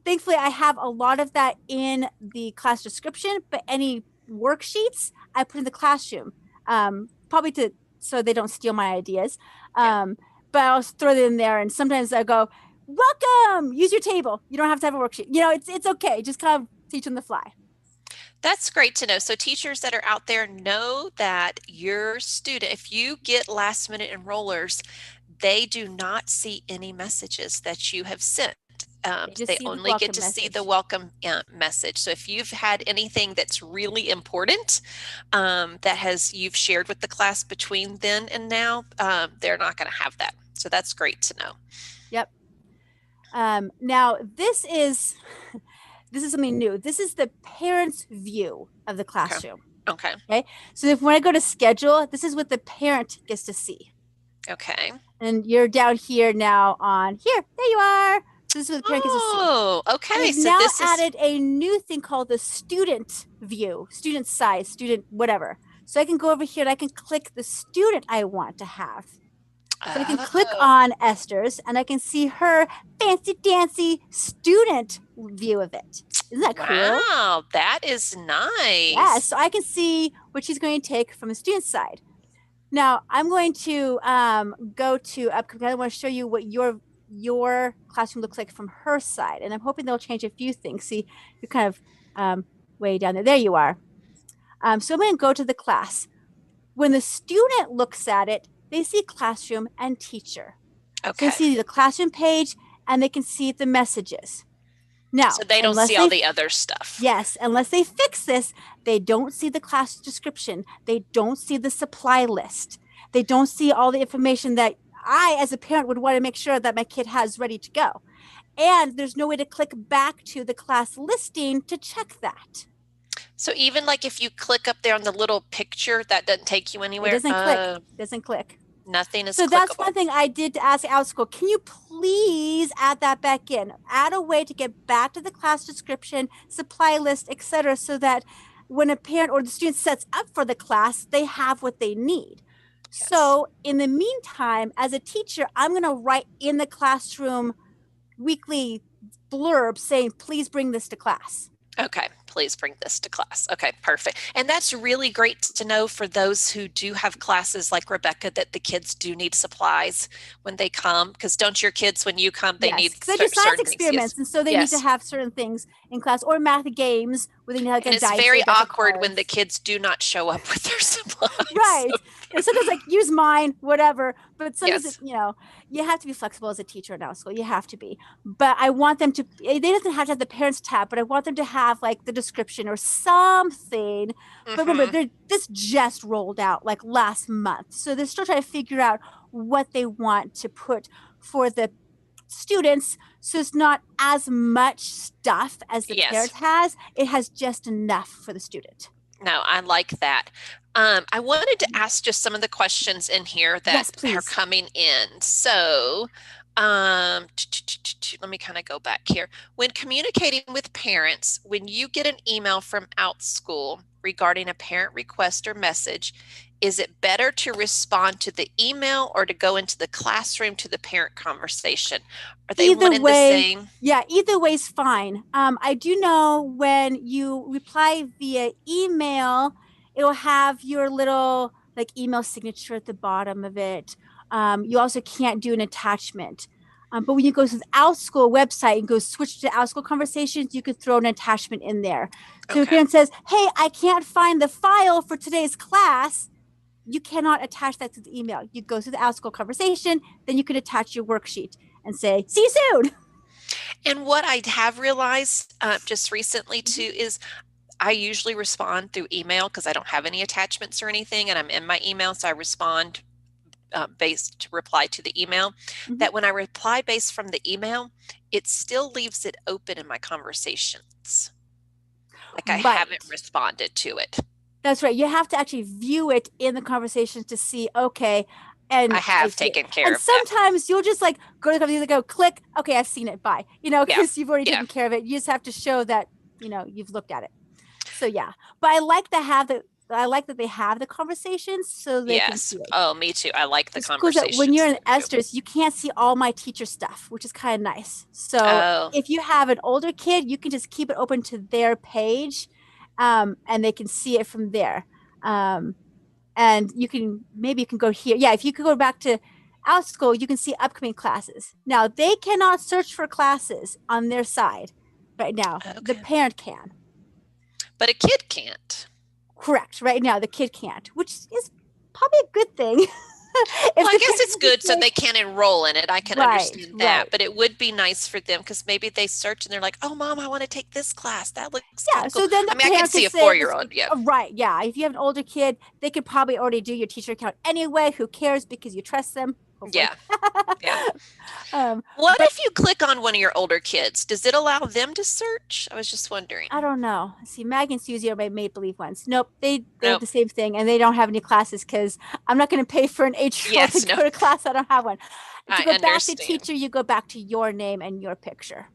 thankfully, I have a lot of that in the class description, but any worksheets I put in the classroom, probably so they don't steal my ideas. But I'll throw it in there. And sometimes I go, welcome, use your table. You don't have to have a worksheet. It's okay. Just kind of teach on the fly. That's great to know. So teachers that are out there know that your student, if you get last minute enrollers, they do not see any messages that you have sent. They only get to see the welcome message. So if you've had anything that's really important you've shared with the class between then and now, they're not going to have that. So that's great to know. Yep. Now this is something new. This is the parent's view of the classroom. Okay. So when I go to schedule, this is what the parent gets to see. Okay. And you're down here now on here. There you are. This is what the parent gets to see. Oh, okay. We've now added a new thing called the student view, student size, student whatever. So I can go over here and I can click the student I want to have. So I can click on Esther's and I can see her fancy dancy student view of it. Isn't that cool? Wow, that is nice. Yeah, so I can see what she's going to take from the student side. Now I'm going to go to upcoming. I want to show you what your your classroom looks like from her side. And I'm hoping they'll change a few things. See, you're kind of way down there. There you are. So I'm going to go to the class. When the student looks at it, they see classroom and teacher. Okay. So they see the classroom page and they can see the messages. Now, so they don't see all the other stuff. Yes, unless they fix this, they don't see the class description. They don't see the supply list. They don't see all the information that I, as a parent, would want to make sure that my kid has ready to go. And there's no way to click back to the class listing to check that. So even like if you click up there on the little picture, that doesn't take you anywhere? It doesn't click. It doesn't click. Nothing is so clickable. That's one thing I did to ask Outschool. Can you please add that back in? Add a way to get back to the class description, supply list, etc., so that when a parent or the student sets up for the class, they have what they need. Yes. So in the meantime, as a teacher, I'm going to write in the classroom weekly blurb saying, please bring this to class. Okay, please bring this to class. Okay, perfect. And that's really great to know for those who do have classes like Rebekah, that the kids do need supplies when they come. Because don't your kids, when you come, they need certain things? They do science experiments, and so they need to have certain things in class, or math games where they need like and it's very awkward when the kids do not show up with their supplies. Right. And sometimes like use mine, whatever. But sometimes you have to be flexible as a teacher in Outschool. You have to be. But I want them to. They doesn't have to have the parents tab, but I want them to have like the description or something. Mm-hmm. But remember, this just rolled out like last month, so they're still trying to figure out what they want to put for the students. So it's not as much stuff as the parent has. It has just enough for the student. No, I like that. I wanted to ask just some of the questions in here that are coming in. So let me kind of go back here. When communicating with parents, when you get an email from Outschool regarding a parent request or message, is it better to respond to the email or to go into the classroom to the parent conversation? Are they one and the same? Yeah, either way is fine. I do know when you reply via email, it will have your little like email signature at the bottom of it. You also can't do an attachment. But when you go to the Outschool website and go switch to Outschool Conversations, you could throw an attachment in there. So if a parent says, hey, I can't find the file for today's class, you cannot attach that to the email. You go to the Outschool Conversation, then you can attach your worksheet and say, see you soon. And what I have realized just recently too is I usually respond through email because I don't have any attachments or anything, and I'm in my email, so I respond based to reply to the email. Mm-hmm. That when I reply based from the email, it still leaves it open in my conversations. Like I haven't responded to it. That's right. You have to actually view it in the conversations to see, okay. And I have taken care of it. And sometimes you'll just like go to the conversation and go, click, okay, I've seen it, bye. Because you've already taken care of it. You just have to show that, you've looked at it. So yeah. But I like that they have the conversations so they can see it. Oh, me too. I like the conversations. When you're in Esther's, you can't see all my teacher stuff, which is kind of nice. So if you have an older kid, you can just keep it open to their page. And they can see it from there. And you can go here. Yeah, if you could go back to Outschool, you can see upcoming classes. Now, they cannot search for classes on their side right now. Okay. The parent can. But a kid can't. Correct. Right now, the kid can't, which is probably a good thing. Well, I guess it's good so they can enroll in it. I can understand that. But it would be nice for them because maybe they search and they're like, oh, Mom, I want to take this class. That looks cool. So then I can see a 4-year-old. Yeah. Right. Yeah. If you have an older kid, they could probably already do your teacher account anyway. Who cares? Because you trust them. Hopefully. Yeah. What if you click on one of your older kids? Does it allow them to search? I was just wondering. I don't know. See, Maggie and Susie are my make-believe ones. Nope. They have the same thing, and they don't have any classes because I'm not going to pay for an 8-year-old to go to class. I don't have one. To go back to teacher, you go back to your name and your picture.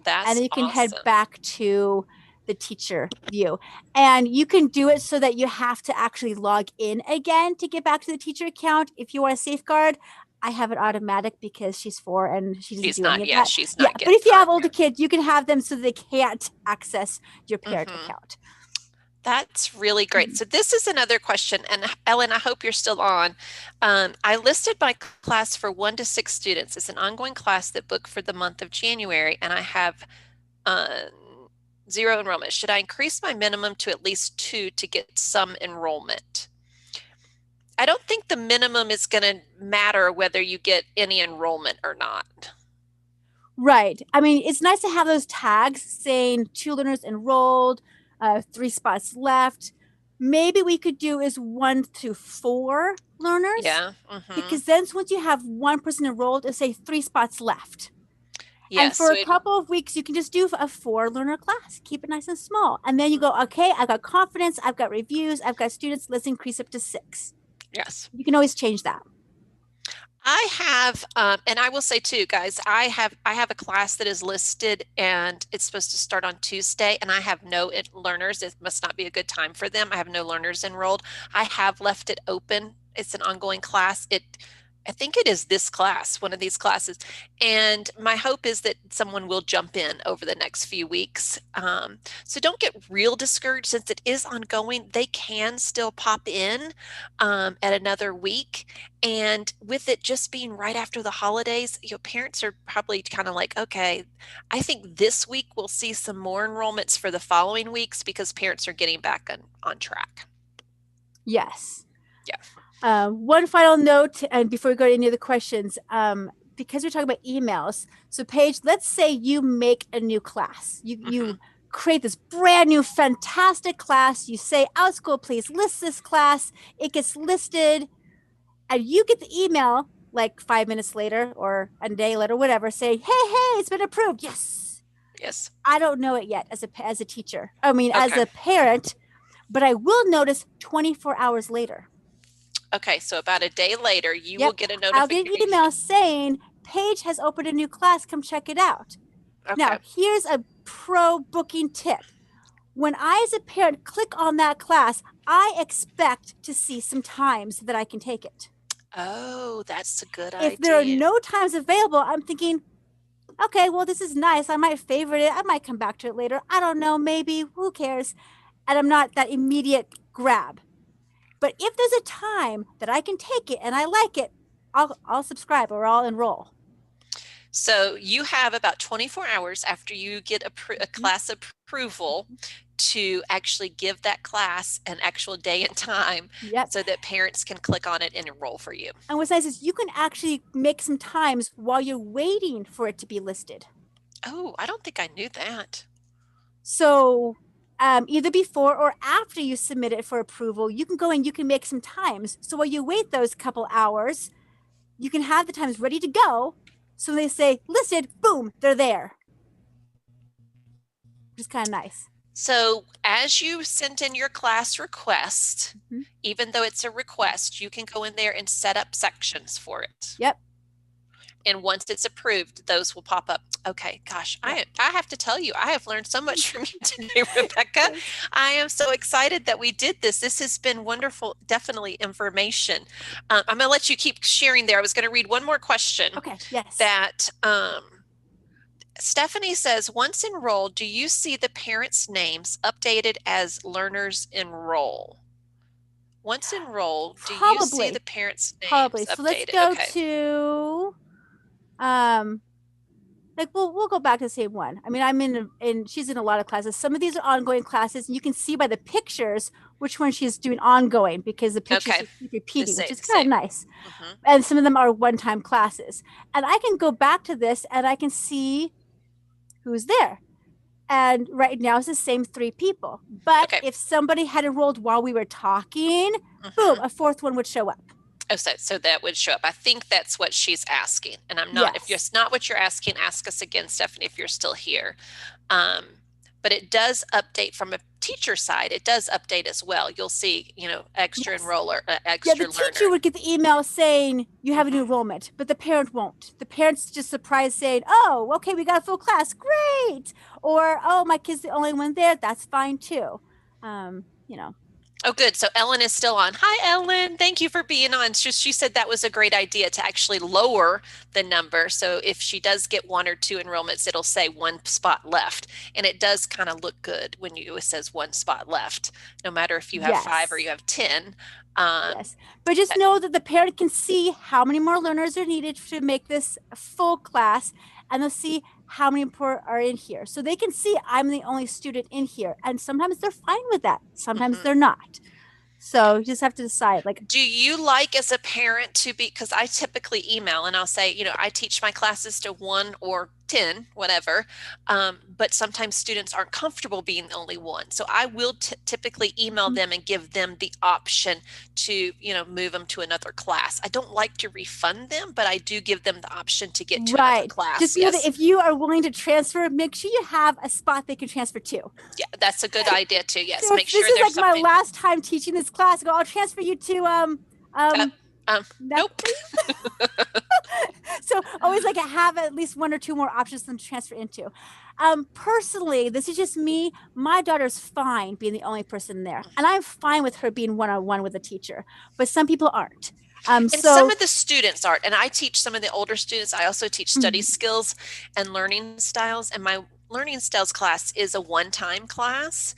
And then you can head back to the teacher view. And you can do it so that you have to actually log in again to get back to the teacher account. If you want to safeguard, I have it automatic because she's 4 and she's not doing that. She's not. But if you have older kids, you can have them so they can't access your parent account. That's really great. So this is another question, and Ellen, I hope you're still on. I listed my class for 1 to 6 students. It's an ongoing class that booked for the month of January, and I have uh, 0 enrollment. Should I increase my minimum to at least 2 to get some enrollment? I don't think the minimum is going to matter whether you get any enrollment or not. Right. I mean, it's nice to have those tags saying 2 learners enrolled, 3 spots left. Maybe we could do is 1 to 4 learners. Yeah. Because then once you have 1 person enrolled, it'll say 3 spots left. Yes. And for a couple of weeks, you can just do a 4 learner class. Keep it nice and small. And then you go, okay, I've got confidence. I've got reviews. I've got students. Let's increase up to 6. Yes. You can always change that. I have, and I will say too, guys, I have a class that is listed and it's supposed to start on Tuesday, and I have no learners. It must not be a good time for them. I have no learners enrolled. I have left it open. It's an ongoing class. I think it is this class, one of these classes. And my hope is that someone will jump in over the next few weeks. So don't get real discouraged since it is ongoing. They can still pop in at another week. And with it just being right after the holidays, your parents are probably kind of like, okay, I think this week we'll see some more enrollments for the following weeks because parents are getting back on track. Yes. Yeah. One final note, and before we go to any other questions, because we're talking about emails. So Paige, let's say you make a new class. You create this brand new, fantastic class. You say, Outschool, please list this class. It gets listed, and you get the email like 5 minutes later or a day later, whatever, saying, hey, it's been approved. Yes. Yes. I don't know it yet as a teacher. I mean, as a parent, but I will notice 24 hours later. Okay, so about a day later, you will get a notification. I'll get an email saying, Paige has opened a new class. Come check it out. Okay. Now, here's a pro booking tip. When I, as a parent, click on that class, I expect to see some times that I can take it. Oh, that's a good idea. If there are no times available, I'm thinking, okay, well, this is nice. I might favorite it. I might come back to it later. I don't know, maybe. Who cares? And I'm not that immediate grab. But if there's a time that I can take it and I like it, I'll subscribe or I'll enroll. So you have about 24 hours after you get a class approval to actually give that class an actual day and time so that parents can click on it and enroll for you. And what's nice is you can actually make some times while you're waiting for it to be listed. Oh, I don't think I knew that. So either before or after you submit it for approval, you can go and you can make some times. So while you wait those couple hours, you can have the times ready to go. So when they say listed, boom, they're there. Which is kind of nice. So as you sent in your class request, even though it's a request, you can go in there and set up sections for it. Yep. And once it's approved, those will pop up. Okay, gosh, I have to tell you, I have learned so much from you today, Rebekah. I am so excited that we did this. This has been wonderful, definitely information. I'm going to let you keep sharing there. I was going to read one more question. Okay, yes. That Stephanie says, once enrolled, do you see the parents' names updated as learners enroll? Once enrolled, do you see the parents' names updated? So let's go to... like we'll go back to the same one. I mean, I'm she's in a lot of classes. Some of these are ongoing classes, and you can see by the pictures which one she's doing ongoing because the pictures keep repeating, which is kind of nice. And some of them are one-time classes. And I can go back to this and I can see who's there. And right now it's the same 3 people. But if somebody had enrolled while we were talking, boom, a 4th one would show up. Oh, so that would show up. I think that's what she's asking. And I'm not, if it's not what you're asking, ask us again, Stephanie, if you're still here. But it does update from a teacher side. It does update as well. You'll see, extra enroller, extra learner. The teacher would get the email saying you have a new enrollment, but the parent won't. The parent's just surprised saying, oh, okay, we got a full class. Great. Or, oh, my kid's the only one there. That's fine too. Oh, good. So Ellen is still on. Hi, Ellen. Thank you for being on. She said that was a great idea to actually lower the number. So if she does get one or two enrollments, it'll say one spot left. And it does kind of look good when it says one spot left, no matter if you have 5 or Yes. you have 10. Yes. But just know that the parent can see how many more learners are needed to make this a full class, and they'll see how many more are in here. So they can see I'm the only student in here. And sometimes they're fine with that. Sometimes they're not. So you just have to decide. Like, do you like as a parent to be, because I typically email and I'll say, I teach my classes to 1 or 10, whatever. But sometimes students aren't comfortable being the only one. So I will typically email them and give them the option to, move them to another class. I don't like to refund them, but I do give them the option to get to another class. Just know that if you are willing to transfer, make sure you have a spot they can transfer to. Yeah, that's a good idea too. Yes, so make sure this is there's like something. my last time teaching this class. I'll transfer you to nope. So always like have at least 1 or 2 more options to transfer into. Personally, this is just me. My daughter's fine being the only person there, and I'm fine with her being one-on-one with a teacher. But some people aren't. And some of the students aren't. And I teach some of the older students. I also teach study skills and learning styles. And my learning styles class is a one-time class,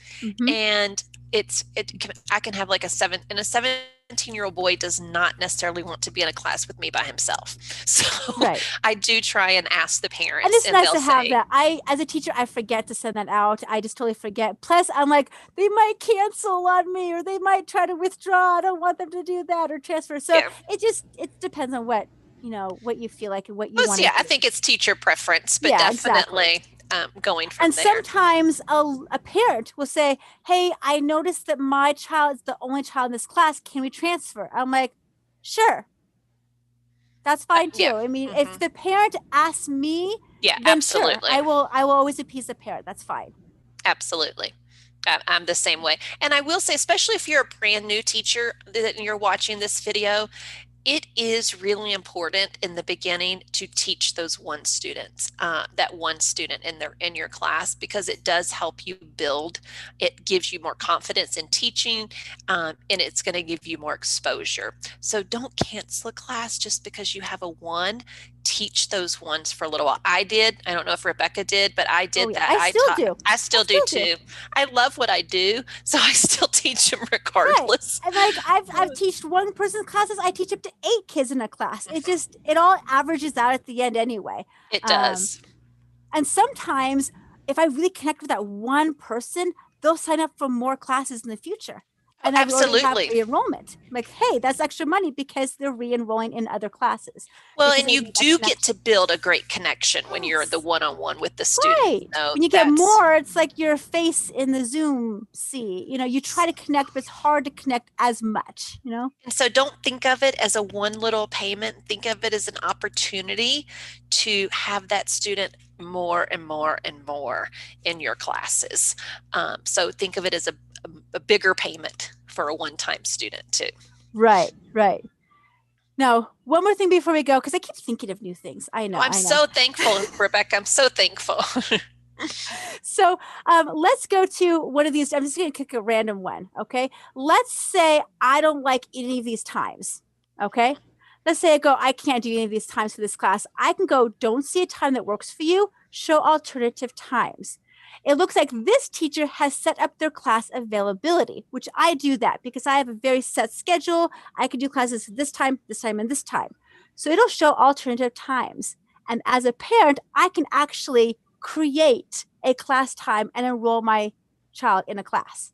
and I can have like a 17-year-old boy does not necessarily want to be in a class with me by himself. So I do try and ask the parents. And it's nice to have that. As a teacher, I forget to send that out. I just totally forget. Plus, I'm like, they might cancel on me, or they might try to withdraw. I don't want them to do that or transfer. So it depends on what you feel like and what you want to do. I think it's teacher preference, but definitely going from there. And sometimes a parent will say, hey, I noticed that my child is the only child in this class. Can we transfer? I'm like, sure. That's fine too. I mean, if the parent asks me, then absolutely. Sure, I will always appease the parent. That's fine. Absolutely. I'm the same way. And I will say, especially if you're a brand new teacher that you're watching this video, it is really important in the beginning to teach those that one student in your class, because it does help you build. It gives you more confidence in teaching, and it's going to give you more exposure. So don't cancel a class just because you have a 1. Teach those ones for a little while. I did. I don't know if Rebekah did, but I did that. I still do too. I love what I do, so I still teach them regardless. Right. And like I've teached one person's classes. I teach up to 8 kids in a class. It all averages out at the end anyway. It does. And sometimes if I really connect with that one person, they'll sign up for more classes in the future. And I already have re-enrollment. Like, hey, that's extra money because they're re-enrolling in other classes. Well, and you do get to build a great connection when you're the one-on-one with the student. Right. So when you get more, it's like your face in the Zoom see. You try to connect, but it's hard to connect as much, And so don't think of it as a one little payment. Think of it as an opportunity to have that student more and more and more in your classes. So think of it as a bigger payment for a one-time student too. Right. Now, one more thing before we go, because I keep thinking of new things. I know. I'm so thankful, Rebekah. I'm so thankful. So let's go to one of these. I'm just going to pick a random one. Okay. Let's say I don't like any of these times. Okay. Let's say I can't do any of these times for this class. I can go, don't see a time that works for you. Show alternative times. It looks like this teacher has set up their class availability, which I do that because I have a very set schedule. I can do classes this time, and this time. So it'll show alternative times. And as a parent, I can actually create a class time and enroll my child in a class.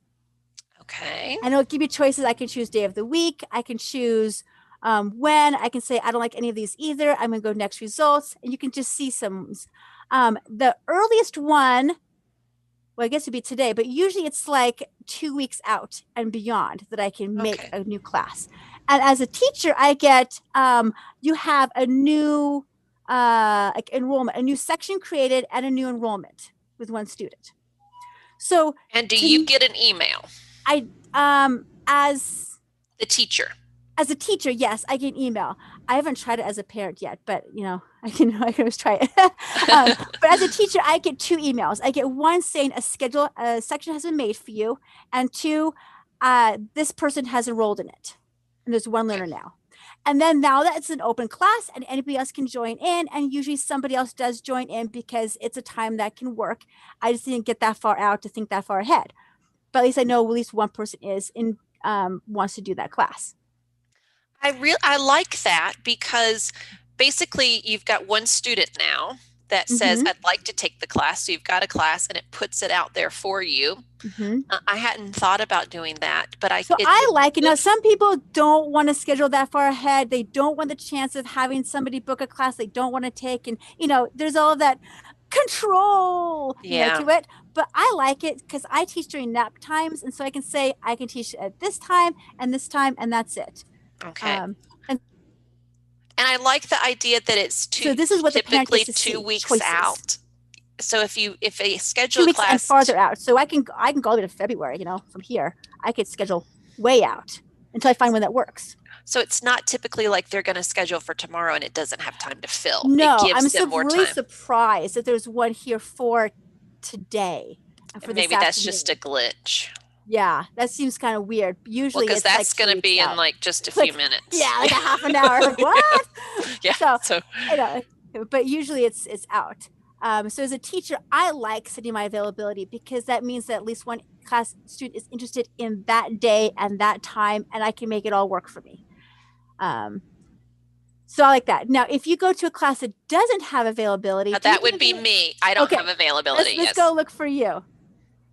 Okay. And it'll give you choices. I can choose day of the week. I can choose when. I can say, I don't like any of these either. I'm going to go next results. And you can just see some. The earliest one, well, I guess it'd be today, but usually it's like 2 weeks out and beyond that I can make a new class. And as a teacher, I get, you have a new enrollment, a new section created and a new enrollment with one student. So, and do you get an email? As the teacher. As a teacher, yes, I get an email. I haven't tried it as a parent yet, but I can always try it. But as a teacher, I get 2 emails. I get one saying a section has been made for you, and 2, this person has enrolled in it, and there's one learner now. And then now that it's an open class and anybody else can join in, and usually somebody else does join in because it's a time that can work. I just didn't get that far out to think that far ahead. But at least I know at least one person is in, wants to do that class. I like that because basically you've got one student now that says, I'd like to take the class. So you've got a class and it puts it out there for you. I hadn't thought about doing that, but I like it. Now, some people don't want to schedule that far ahead. They don't want the chance of having somebody book a class they don't want to take. And, there's all of that control to it. But I like it because I teach during nap times. And so I can say I can teach at this time, and that's it. Okay. And I like the idea that it's this is what typically 2 weeks out. So if a schedule 2 weeks class and farther out, so I can go all the way to February. From here, I could schedule way out until I find one that works. So it's not typically like they're going to schedule for tomorrow and it doesn't have time to fill. No, it gives them more really time. Surprised that there's one here for today. For maybe that's just a glitch. Yeah, that seems kind of weird. Usually, because that's going to be in like just a few minutes. Yeah, like a half an hour. What? Yeah. So but usually it's out. So as a teacher, I like setting my availability because that means that at least one class student is interested in that day and that time, and I can make it all work for me. So I like that. Now, if you go to a class that doesn't have availability, that would be me. I don't have availability. Let's go look for you.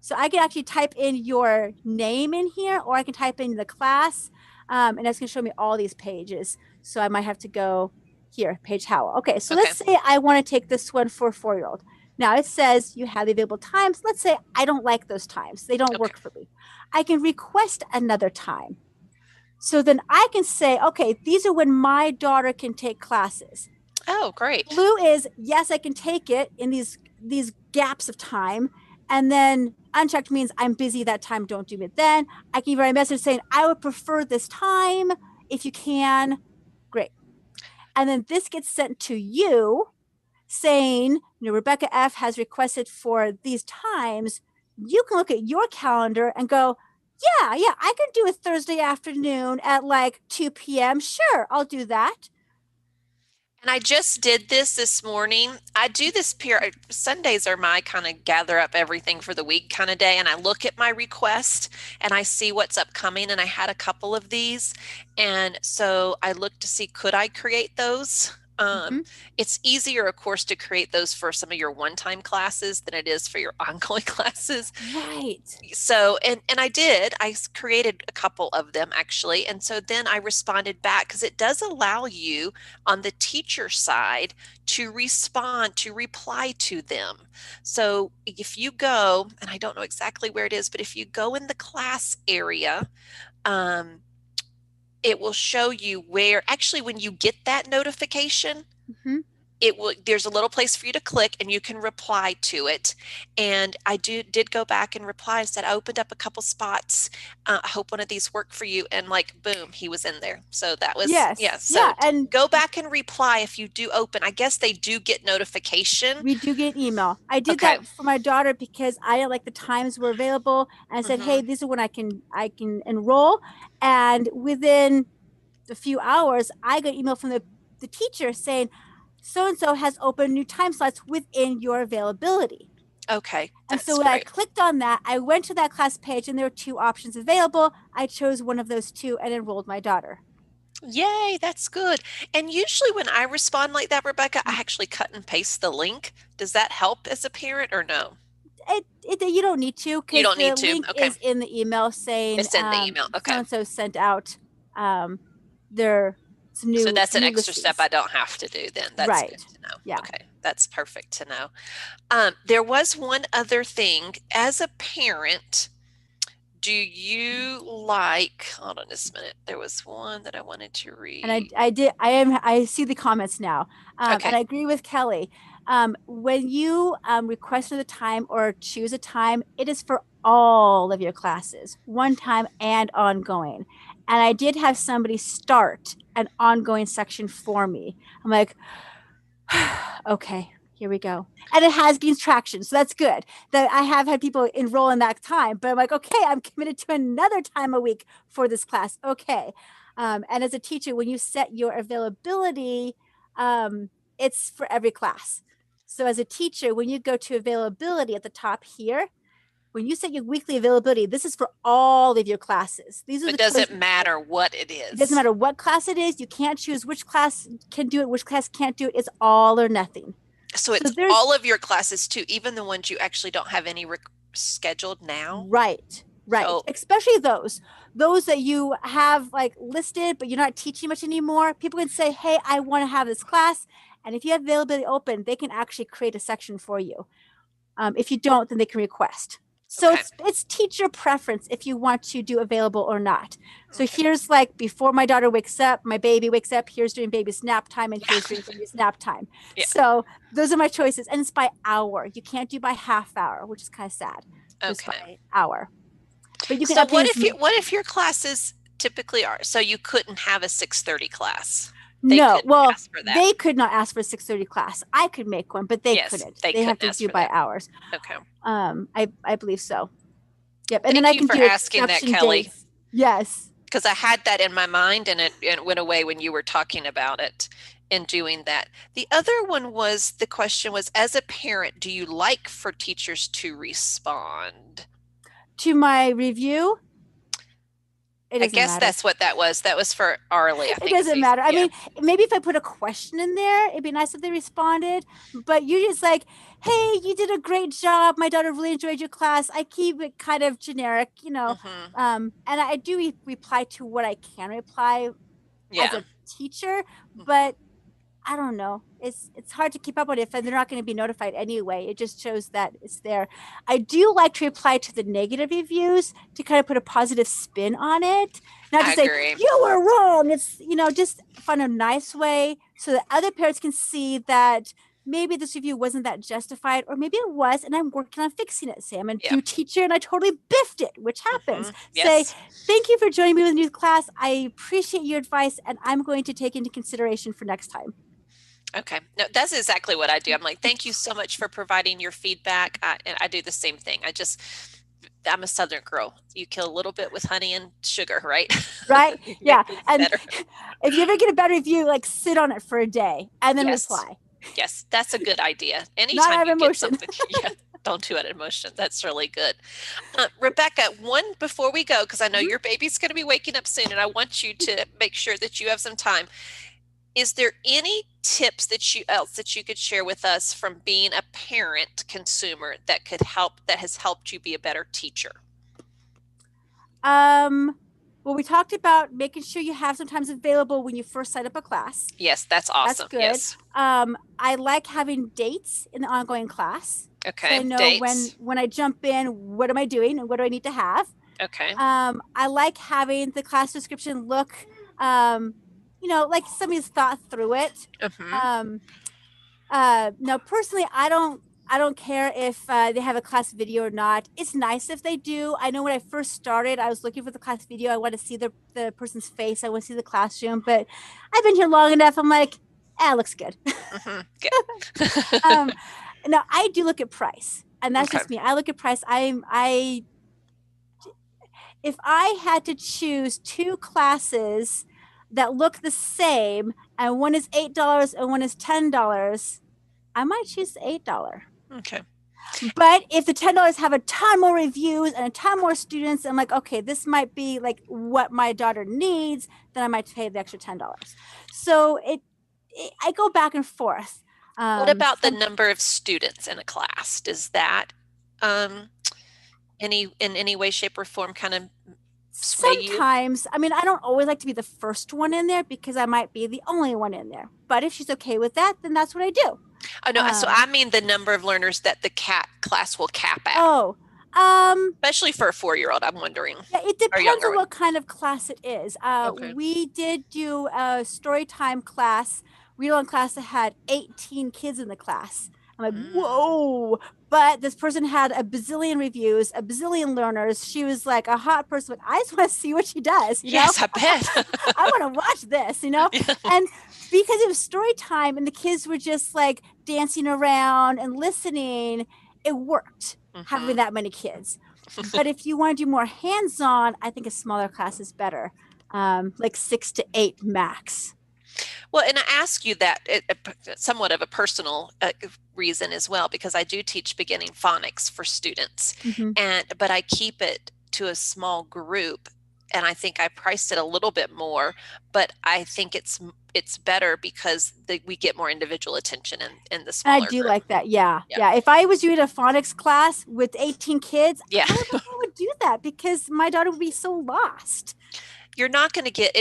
So I can actually type in your name in here, or I can type in the class, and that's going to show me all these pages. So I might have to go here, Paige Howell. Okay, so let's say I want to take this one for a 4-year-old. Now it says you have the available times. Let's say I don't like those times. They don't work for me. I can request another time. So then I can say, okay, these are when my daughter can take classes. Oh, great. Blue is, yes, I can take it in these gaps of time. And then unchecked means I'm busy that time. Don't do it then. I can write a message saying, I would prefer this time if you can. Great. And then this gets sent to you saying, Rebekah F has requested for these times. You can look at your calendar and go, yeah, I can do a Thursday afternoon at like 2 p.m. Sure, I'll do that. And I just did this morning. I do this Sundays are my kind of gather up everything for the week kind of day. And I look at my request and I see what's upcoming. And I had a couple of these. And so I looked to see, could I create those? It's easier, of course, to create those for some of your one-time classes than it is for your ongoing classes. Right. So, and I created a couple of them actually. And so then I responded back because it does allow you on the teacher side to respond, to reply to them. So if you go, and I don't know exactly where it is, but if you go in the class area, it will show you where actually when you get that notification, there's a little place for you to click and you can reply to it. And I did go back and reply and said, I opened up a couple spots. I hope one of these work for you. And like, boom, he was in there. So that was, and go back and reply if you do open. I guess they do get notification. We do get email. I did that for my daughter because I didn't like the times were available. And I said, hey, these are when I can enroll. And within a few hours, I got email from the teacher saying, so-and-so has opened new time slots within your availability. Okay. And so when I clicked on that, I went to that class page and there were 2 options available. I chose one of those 2 and enrolled my daughter. Yay, that's good. And usually when I respond like that, Rebekah, I actually cut and paste the link. Does that help as a parent or no? You don't need to. You don't need to. The link is in the email saying it's in the email. Okay. So-and-so sent out their new. So that's an extra step I don't have to do then. That's right. Good to know. Yeah. Okay. That's perfect to know. There was one other thing. As a parent, do you hold on just a minute. There was one that I wanted to read. And I see the comments now. And I agree with Kelly. When you request the time or choose a time, it is for all of your classes, one time and ongoing. And I did have somebody start an ongoing section for me. I'm like, okay, here we go. And it has gained traction. So that's good. That I have had people enroll in that time, but I'm like, okay, I'm committed to another time a week for this class. Okay. And as a teacher, when you set your availability, it's for every class. So as a teacher, when you go to availability at the top here, when you set your weekly availability, this is for all of your classes. These are It the doesn't matter what it is. It doesn't matter what class it is. You can't choose which class can do it, which class can't do it. It's all or nothing. So it's all of your classes too, even the ones you actually don't have any scheduled now. Right. So, especially those that you have like listed, but you're not teaching much anymore. People can say, hey, I want to have this class. And if you have availability open, they can actually create a section for you. If you don't, then they can request. So it's teacher preference if you want to do available or not. So here's like before my daughter wakes up, my baby wakes up, here's during baby's nap time, and here's during baby's nap time. Yeah. So those are my choices. And it's by hour. You can't do by half hour, which is kind of sad. Just by hour. But you can. So what if your classes typically are? So you couldn't have a 6:30 class. They could not ask for a 6:30 class. I could make one, but they couldn't. They have to do by hours. Okay. I believe so. Yep. And then I can do asking that, Kelly. Days. Yes. Because I had that in my mind, and it went away when you were talking about it and doing that. The other one was, the question was, as a parent, do you like for teachers to respond to my review? I guess that's what that was. That was for Arlie. I think it doesn't matter. I mean, maybe if I put a question in there, it'd be nice if they responded. But you're just like, hey, you did a great job. My daughter really enjoyed your class. I keep it kind of generic, you know. And I do reply to what I can reply as a teacher. But I don't know. It's hard to keep up with it if they're not going to be notified anyway. It just shows that it's there. I do like to reply to the negative reviews to kind of put a positive spin on it. Not to say, you were wrong. It's, just find a nice way so that other parents can see that maybe this review wasn't that justified, or maybe it was, and I'm working on fixing it. Say, I'm a new teacher and I totally biffed it, which happens. Say, thank you for joining me with a new class. I appreciate your advice, and I'm going to take into consideration for next time. Okay. No, that's exactly what I do. I'm like, thank you so much for providing your feedback. And I do the same thing. I'm a Southern girl. You kill a little bit with honey and sugar, right? Right. Yeah. And if you ever get a bad review, like sit on it for a day and then reply. Yes. That's a good idea. Anytime you get something, don't do it in emotion. That's really good. Rebekah, before we go, because I know your baby's going to be waking up soon and I want you to make sure that you have some time. Is there any tips that you could share with us from being a parent consumer that has helped you be a better teacher? Well, we talked about making sure you have some times available when you first sign up a class. Yes, that's awesome. That's good. Yes. I like having dates in the ongoing class. Okay. So I know when I jump in, what am I doing and what do I need to have? Okay. I like having the class description look like somebody's thought through it. Now, personally, I don't care if they have a class video or not. It's nice if they do. I know when I first started, I was looking for the class video. I want to see the person's face. I want to see the classroom. But I've been here long enough. I'm like, it looks good. Good. Now, I do look at price. And that's just me. I look at price. If I had to choose two classes that look the same, and one is $8 and one is $10, I might choose the $8. Okay. But if the $10 have a ton more reviews and a ton more students, I'm like, okay, this might be like what my daughter needs, then I might pay the extra $10. So I go back and forth. What about the number of students in a class? Does that in any way, shape, or form kind of sometimes, I mean, I don't always like to be the first one in there because I might be the only one in there. But if she's okay with that, then that's what I do. Oh, no. So I mean the number of learners that the class will cap at. Oh, especially for a 4-year-old, I'm wondering. Yeah, it depends on what kind of class it is. We did do a story time class, read-along class that had 18 kids in the class. I'm like, whoa. But this person had a bazillion reviews, a bazillion learners. She was like a hot person. I just want to see what she does, you know? Yes, I bet. I want to watch this, you know? Yeah. And because it was story time and the kids were just like dancing around and listening, it worked having that many kids. But if you want to do more hands-on, I think a smaller class is better, like 6 to 8 max. Well, and I ask you that somewhat of a personal reason as well, because I do teach beginning phonics for students, but I keep it to a small group, and I think I priced it a little bit more, but I think it's better because we get more individual attention in the smaller I do group. like that. Yeah. If I was doing a phonics class with 18 kids, yeah, I don't know if I would do that because my daughter would be so lost. You're not going to get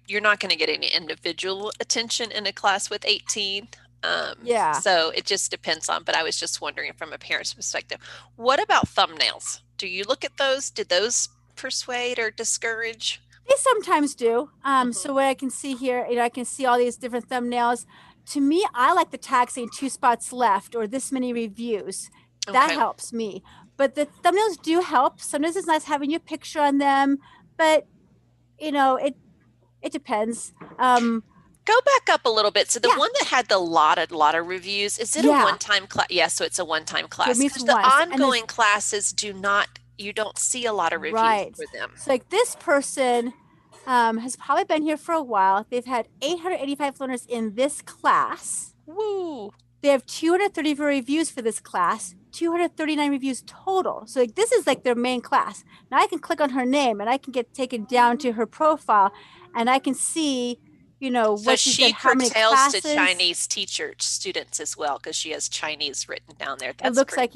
you're not going to get any individual attention in a class with 18. So it just depends on, but I was just wondering from a parent's perspective, what about thumbnails? Do you look at those? Did those persuade or discourage? They sometimes do. So what I can see here, I can see all these different thumbnails. To me, I like the tag saying 2 spots left or this many reviews. That helps me. But the thumbnails do help. Sometimes it's nice having your picture on them, but it depends. Go back up a little bit. So the one that had the lot of reviews, is it a one-time class? Yeah, so it's a one-time class. Because the ongoing classes you don't see a lot of reviews for them. So like this person has probably been here for a while. They've had 885 learners in this class. Woo! They have 234 reviews for this class, 239 reviews total. So like this is like their main class. Now I can click on her name and I can get taken down to her profile and I can see, so what she pertains to Chinese teacher students as well because she has Chinese written down there. It looks like,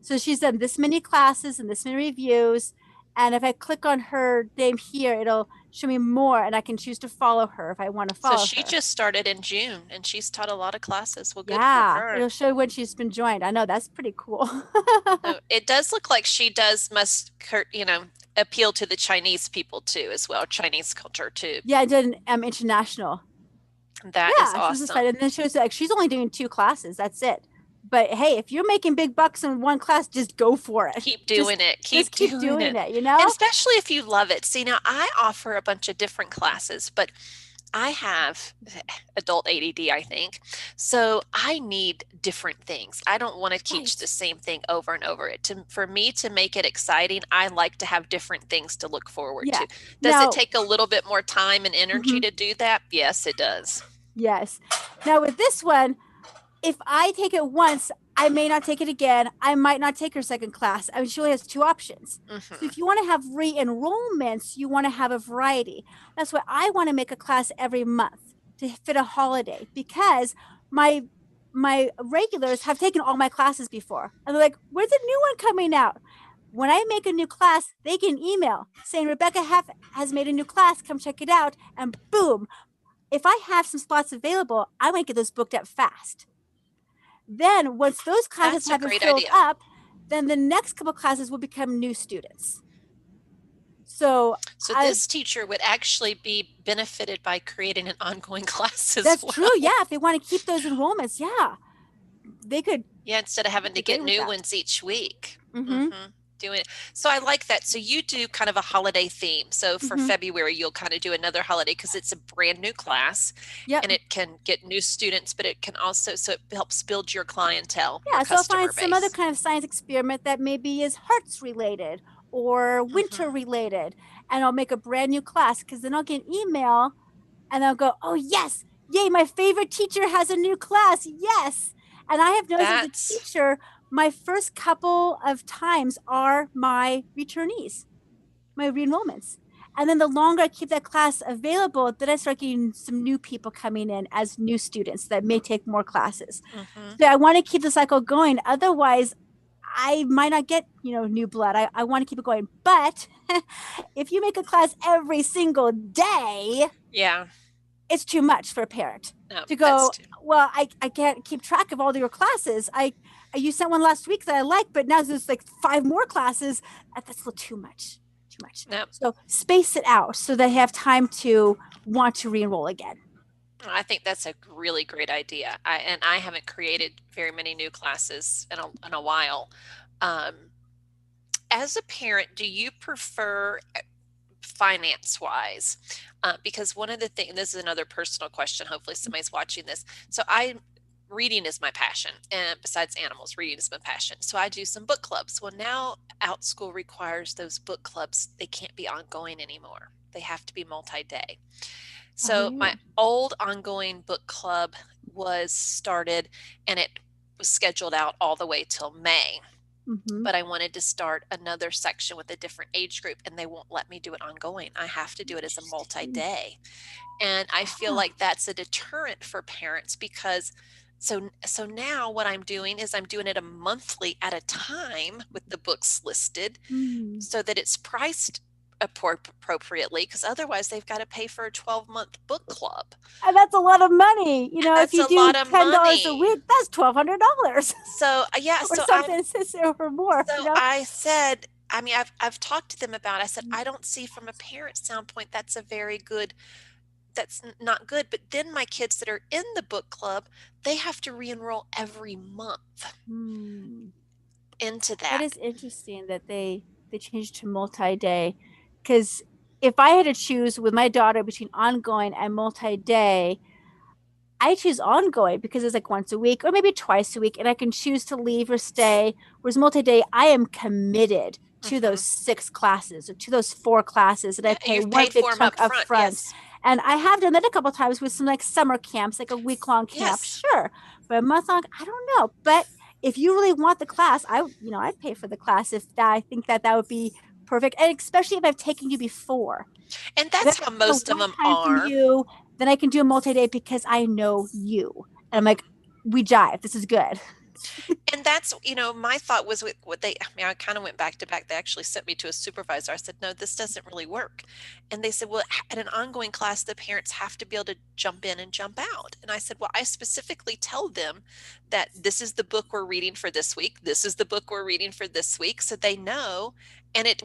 So she's done this many classes and this many reviews. And if I click on her name here, it'll show me more and I can choose to follow her if I want to follow her. So she just started in June and she's taught a lot of classes. Well, good for her. It'll show when she's been joined. I know, that's pretty cool. So it does look like she must appeal to the Chinese people too as well, Chinese culture too. Yeah, I did international. That is awesome. And then it shows like she's only doing 2 classes. That's it. But hey, if you're making big bucks in one class, just go for it. Keep doing it. Keep doing it. And especially if you love it. See, now I offer a bunch of different classes, but I have adult ADD, I think. So I need different things. I don't want to teach the same thing over and over. For me to make it exciting, I like to have different things to look forward to. Does it take a little bit more time and energy to do that? Yes, it does. Yes. Now with this one, if I take it once, I may not take it again. I might not take her second class. I mean, she only has 2 options. So if you want to have re-enrollments, you want to have a variety. That's why I want to make a class every month to fit a holiday because my regulars have taken all my classes before. And they're like, where's the new one coming out? When I make a new class, they get an email saying, Rebekah has made a new class. Come check it out. And boom. If I have some spots available, I want to get those booked up fast. Then once those classes have been filled up, then the next couple classes will become new students. So this teacher would actually be benefited by creating an ongoing class as well. That's true. Yeah. If they want to keep those enrollments, they could. Yeah. Instead of having to get new ones each week. Doing it. So I like that. So you do kind of a holiday theme. So for February, you'll kind of do another holiday because it's a brand new class and it can get new students, but it can also, so it helps build your clientele. Yeah. So I'll find some other kind of science experiment that maybe is hearts related or winter related. And I'll make a brand new class because then I'll get an email and I'll go, oh yes, yay. My favorite teacher has a new class. Yes. And I have noticed as a teacher, my first couple of times are my returnees, my re-enrollments. And then the longer I keep that class available, then I start getting some new people coming in as new students that may take more classes. So I want to keep the cycle going. Otherwise, I might not get, new blood. I want to keep it going. But if you make a class every single day, it's too much for a parent to go, well, I can't keep track of all your classes. You sent one last week that I like, but now there's like 5 more classes. That's a little too much. Yep. So space it out so they have time to want to re-enroll again. I think that's a really great idea. I haven't created very many new classes in a while. As a parent, do you prefer finance wise? Because one of the things, this is another personal question, hopefully somebody's watching this. So reading is my passion, and besides animals, reading is my passion. So I do some book clubs. Well, now Outschool requires those book clubs, they can't be ongoing anymore. They have to be multi-day. Oh, So my really? old ongoing book club was started, and it was scheduled out all the way till May. Mm-hmm. But I wanted to start another section with a different age group, and they won't let me do it ongoing. I have to do it as a Interesting. multi-day. And I feel Huh. like that's a deterrent for parents because so now what I'm doing is I'm doing it a monthly at a time with the books listed Mm. so that it's priced appropriately, because otherwise they've got to pay for a 12-month book club. And that's a lot of money. You know, if That's you a do lot of $10 a money. week, that's $1,200 So yeah, or so something, or more. You so know. I said, I mean, I've talked to them about, I said, I don't see from a parent standpoint that's a very good, that's not good. But then my kids that are in the book club, they have to re-enroll every month Hmm. into That that. is interesting that they changed to multi-day, because if I had to choose with my daughter between ongoing and multi-day, I choose ongoing because it's like once a week or maybe twice a week, and I can choose to leave or stay. Whereas multi-day, I am committed to those 6 classes or to those 4 classes, and I Yeah, pay you've one paid big for them chunk up up front. front. Yes. And I have done that a couple of times with some like summer camps, like a week-long camp, Yes. sure. But a month long, I don't know. But if you really want the class, I'd pay for the class if that, I think that would be perfect. And especially if I've taken you before. And If that's I've how taken a most of them one-time from are. you, then I can do a multi-day because I know you. And I'm like, we jive. This is good. And that's, my thought was with what I mean, I kind of went back to back. They actually sent me to a supervisor. I said, no, this doesn't really work. And they said, well, at an ongoing class, the parents have to be able to jump in and jump out. And I said, well, I specifically tell them that this is the book we're reading for this week. This is the book we're reading for this week. So they know. And it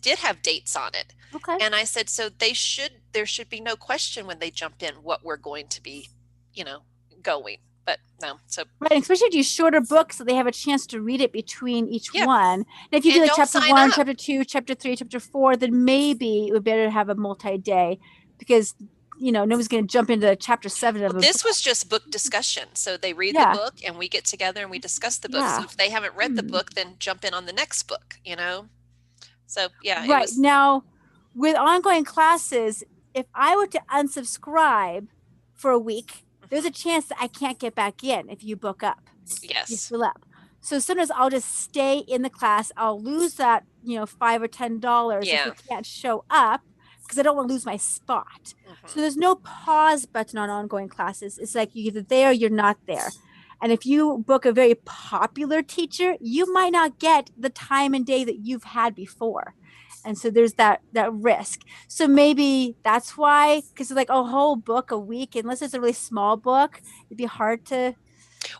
did have dates on it. Okay. And I said, so there should be no question when they jump in what we're going to be, you know, going. But no, so Right. Especially if you do shorter books so they have a chance to read it between each yeah. one. And if you do And like don't chapter sign one, up. chapter two, chapter three, chapter four, then maybe it would be better to have a multi-day because nobody's going to jump into chapter 7 of Well, a this was book. just book discussion. So they read the Yeah. book and we get together and we discuss the book. So Yeah. if they haven't read the Hmm. book, then jump in on the next book. So yeah, it Right. was, Now, with ongoing classes, if I were to unsubscribe for a week, there's a chance that I can't get back in if you book up, you yes. fill up. So sometimes I'll just stay in the class. I'll lose that, $5 or $10 if you Yeah. can't show up because I don't want to lose my spot. So Hmm. there's no pause button on ongoing classes. It's like you're either there or you're not there. And if you book a very popular teacher, you might not get the time and day that you've had before. And so there's that risk. So maybe that's why, because it's like a whole book a week, unless it's a really small book, it'd be hard to.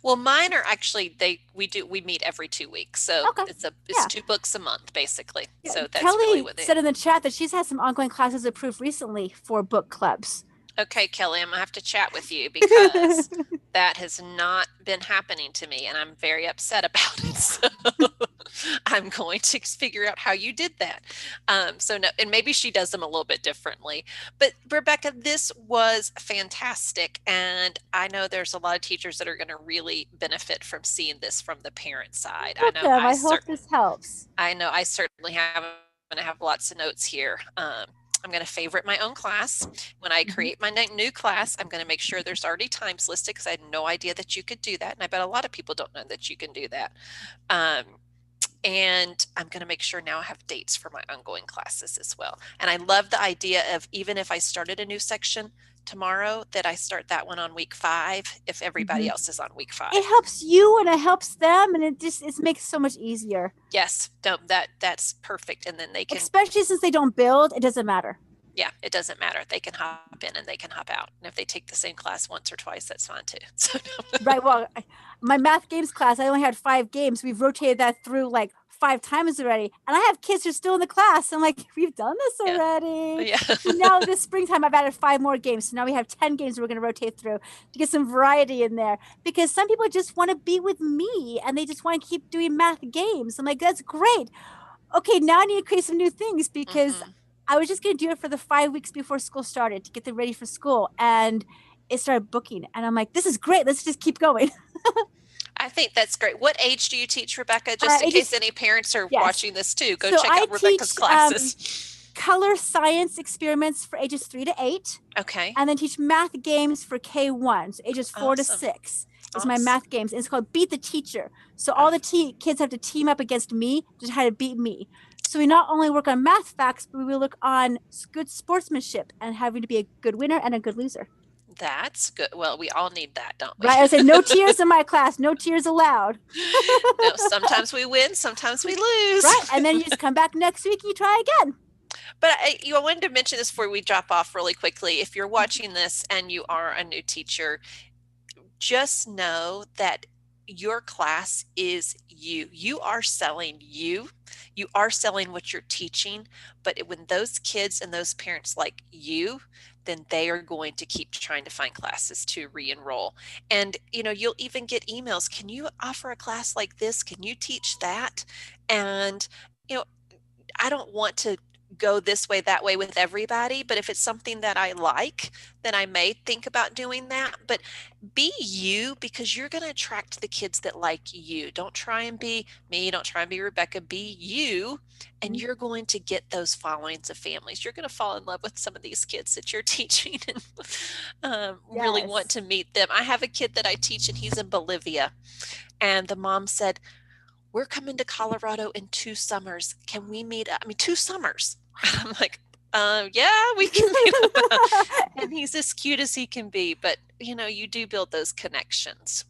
Well, mine are actually, we meet every 2 weeks. So Okay. it's Yeah. 2 books a month basically. Yeah. So that's really Kelly what they, said in the chat that she's had some ongoing classes approved recently for book clubs. okay, Kelly, I'm gonna have to chat with you because that has not been happening to me and I'm very upset about it. So I'm going to figure out how you did that. So no, and maybe she does them a little bit differently. But Rebekah, this was fantastic. And I know there's a lot of teachers that are going to really benefit from seeing this from the parent side. Welcome. I hope this helps. I know I certainly have, I'm going to have lots of notes here. I'm going to favorite my own class. When I create my new class, I'm going to make sure there's already times listed because I had no idea that you could do that. And I bet a lot of people don't know that you can do that. And I'm going to make sure now I have dates for my ongoing classes as well. And I love the idea of even if I started a new section tomorrow, that I start that one on week 5 if everybody else is on week 5. It helps you and it helps them, and it makes it so much easier. Yes, that's perfect. And then they can, especially since they don't build, it doesn't matter. yeah, it doesn't matter. They can hop in and they can hop out. And if they take the same class once or twice, that's fine too. So Right. Well, my math games class, I only had 5 games. We've rotated that through like 5 times already. And I have kids who are still in the class. I'm like, we've done this already. Yeah. So now this springtime, I've added 5 more games. So now we have 10 games we're going to rotate through to get some variety in there, because some people just want to be with me and they just want to keep doing math games. I'm like, that's great. Okay, now I need to create some new things, because I was just going to do it for the 5 weeks before school started to get them ready for school. And it started booking. And I'm like, this is great. Let's just keep going. I think that's great. What age do you teach, Rebekah? Just in case any parents are watching this too, go check out Rebekah's classes. Color science experiments for ages 3 to 8. Okay. And then teach math games for K1, so ages 4 to 6 is my math games. And it's called Beat the Teacher. So all the kids have to team up against me to try to beat me. So we not only work on math facts, but we look on good sportsmanship and having to be a good winner and a good loser. That's good. Well, we all need that, don't we? Right. I said no tears in my class. No tears allowed. No, sometimes we win, sometimes we lose. Right. And then you just come back next week and you try again. But I wanted to mention this before we drop off really quickly. If you're watching this and you are a new teacher, just know that your class is you. You are selling you. You are selling what you're teaching. But when those kids and those parents like you, then they are going to keep trying to find classes to re-enroll. And, you'll even get emails. Can you offer a class like this? Can you teach that? And, I don't want to go this way, that way with everybody, but if it's something that I like, then I may think about doing that. But be you, because you're going to attract the kids that like you. Don't try and be me. Don't try and be Rebekah. Be you, and you're going to get those followings of families. You're going to fall in love with some of these kids that you're teaching and really want to meet them. I have a kid that I teach, and he's in Bolivia, and the mom said, we're coming to Colorado in 2 summers. Can we meet up? 2 summers. I'm like, yeah, we can meet up. And he's as cute as he can be. But, you do build those connections.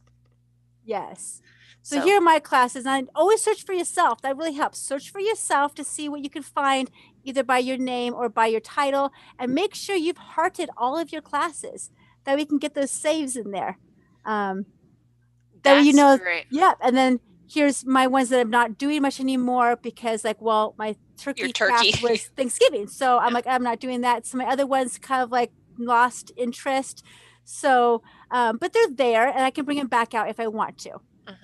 Yes. So here are my classes. And always search for yourself. That really helps. Search for yourself to see what you can find, either by your name or by your title. And make sure you've hearted all of your classes, that we can get those saves in there. That's great. Yeah. And then here's my ones that I'm not doing much anymore, because my turkey craft was Thanksgiving. So I'm like, I'm not doing that. So my other ones kind of like lost interest. So, but they're there and I can bring them back out if I want to.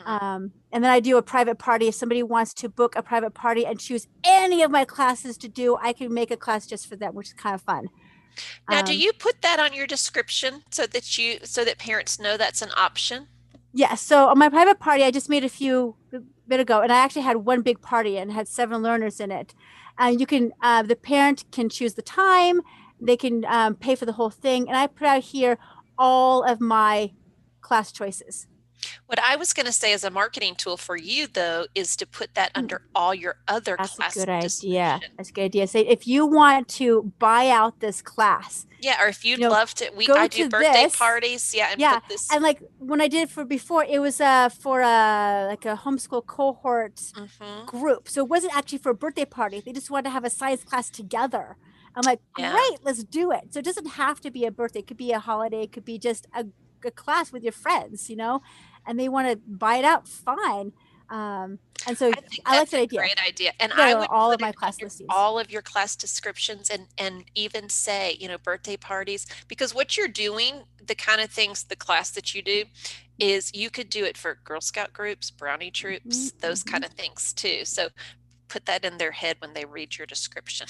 And then I do a private party. If somebody wants to book a private party and choose any of my classes to do, I can make a class just for them, which is kind of fun. Now, do you put that on your description so that parents know that's an option? Yeah. So on my private party, I just made a bit ago, and I actually had one big party and had 7 learners in it. And you can, the parent can choose the time. They can pay for the whole thing. And I put out here all of my class choices. What I was going to say as a marketing tool for you, though, is to put that under all your other classes. That's a good idea. That's a good idea. Say, if you want to buy out this class. Yeah, or if you'd love to, I do birthday parties. Yeah, put this. And like when I did it for before, it was for like a homeschool cohort group. So it wasn't actually for a birthday party. They just wanted to have a science class together. I'm like, great, let's do it. So it doesn't have to be a birthday. It could be a holiday. It could be just a class with your friends, and they want to buy it out, fine. And so I like that idea. Great idea. And I would all of my class listings, all of your class descriptions, and even say, birthday parties, because what you're doing, the kind of things, the class that you do, is you could do it for Girl Scout groups, brownie troops, those kind of things too. So put that in their head when they read your description.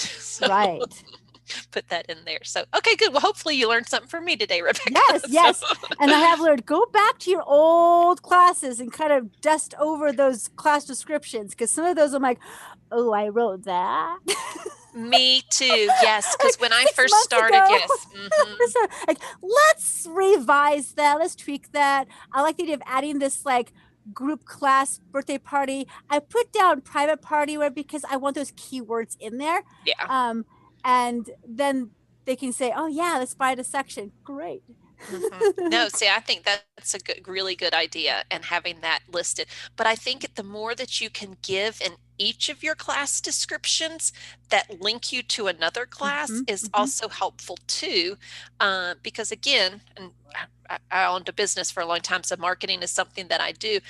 Right. Put that in there. So, okay, good. Well, hopefully you learned something from me today, Rebekah. Yes. And I have learned, go back to your old classes and kind of dust over those class descriptions, because some of those I'm like, oh, I wrote that. Me too. Yes, because when I first started, like, let's revise that. Let's tweak that. I like the idea of adding this like group class birthday party. I put down private party because I want those keywords in there. Yeah. And then they can say, oh yeah, let's buy the section. Great. No, see, I think that's a really good idea, and having that listed. But I think the more that you can give in each of your class descriptions that link you to another class is also helpful too. Because again, and I owned a business for a long time, so marketing is something that I do.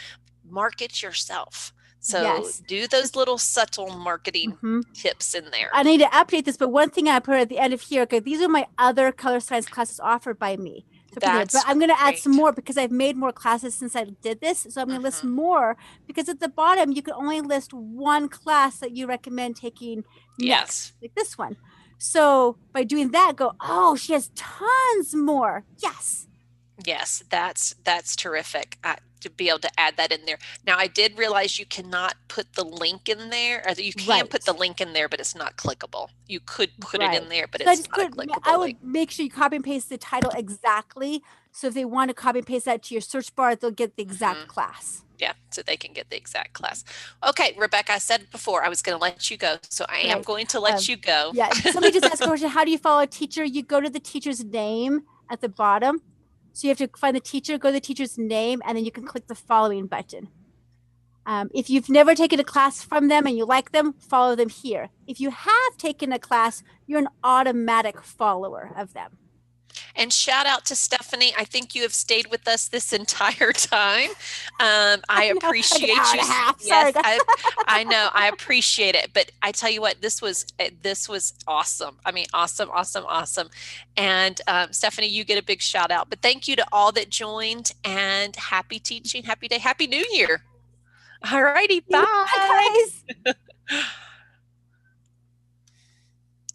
Market yourself. So Yes. do those little subtle marketing Mhm. tips in there. I need to update this, but one thing I put at the end of here, okay, these are my other color science classes offered by me. So but I'm going to add some great. more because I've made more classes since I did this. So I'm going to list more because at the bottom, you can only list one class that you recommend taking next, like this one. So by doing that, go, oh, she has tons more. Yes. Yes, that's terrific to be able to add that in there. Now, I did realize you cannot put the link in there. Or you can put the link in there, but it's not clickable. You could put it in there, but so it's not a clickable I would link. make sure you copy and paste the title exactly. So if they want to copy and paste that to your search bar, they'll get the exact class. Yeah, so they can get the exact class. Okay, Rebekah, I said before I was going to let you go, so I am going to let you go. Yeah, somebody just asked a question, how do you follow a teacher? You go to the teacher's name at the bottom. So you have to find the teacher, go to the teacher's name, and then you can click the following button. If you've never taken a class from them and you like them, follow them here. If you have taken a class, you're an automatic follower of them. And shout out to Stephanie. I think you have stayed with us this entire time. I appreciate you. Yes, I know. I appreciate it. But I tell you what, this was awesome. I mean, awesome. And Stephanie, you get a big shout out. But thank you to all that joined, and happy teaching, happy day, happy New Year. All righty, bye. Bye, guys.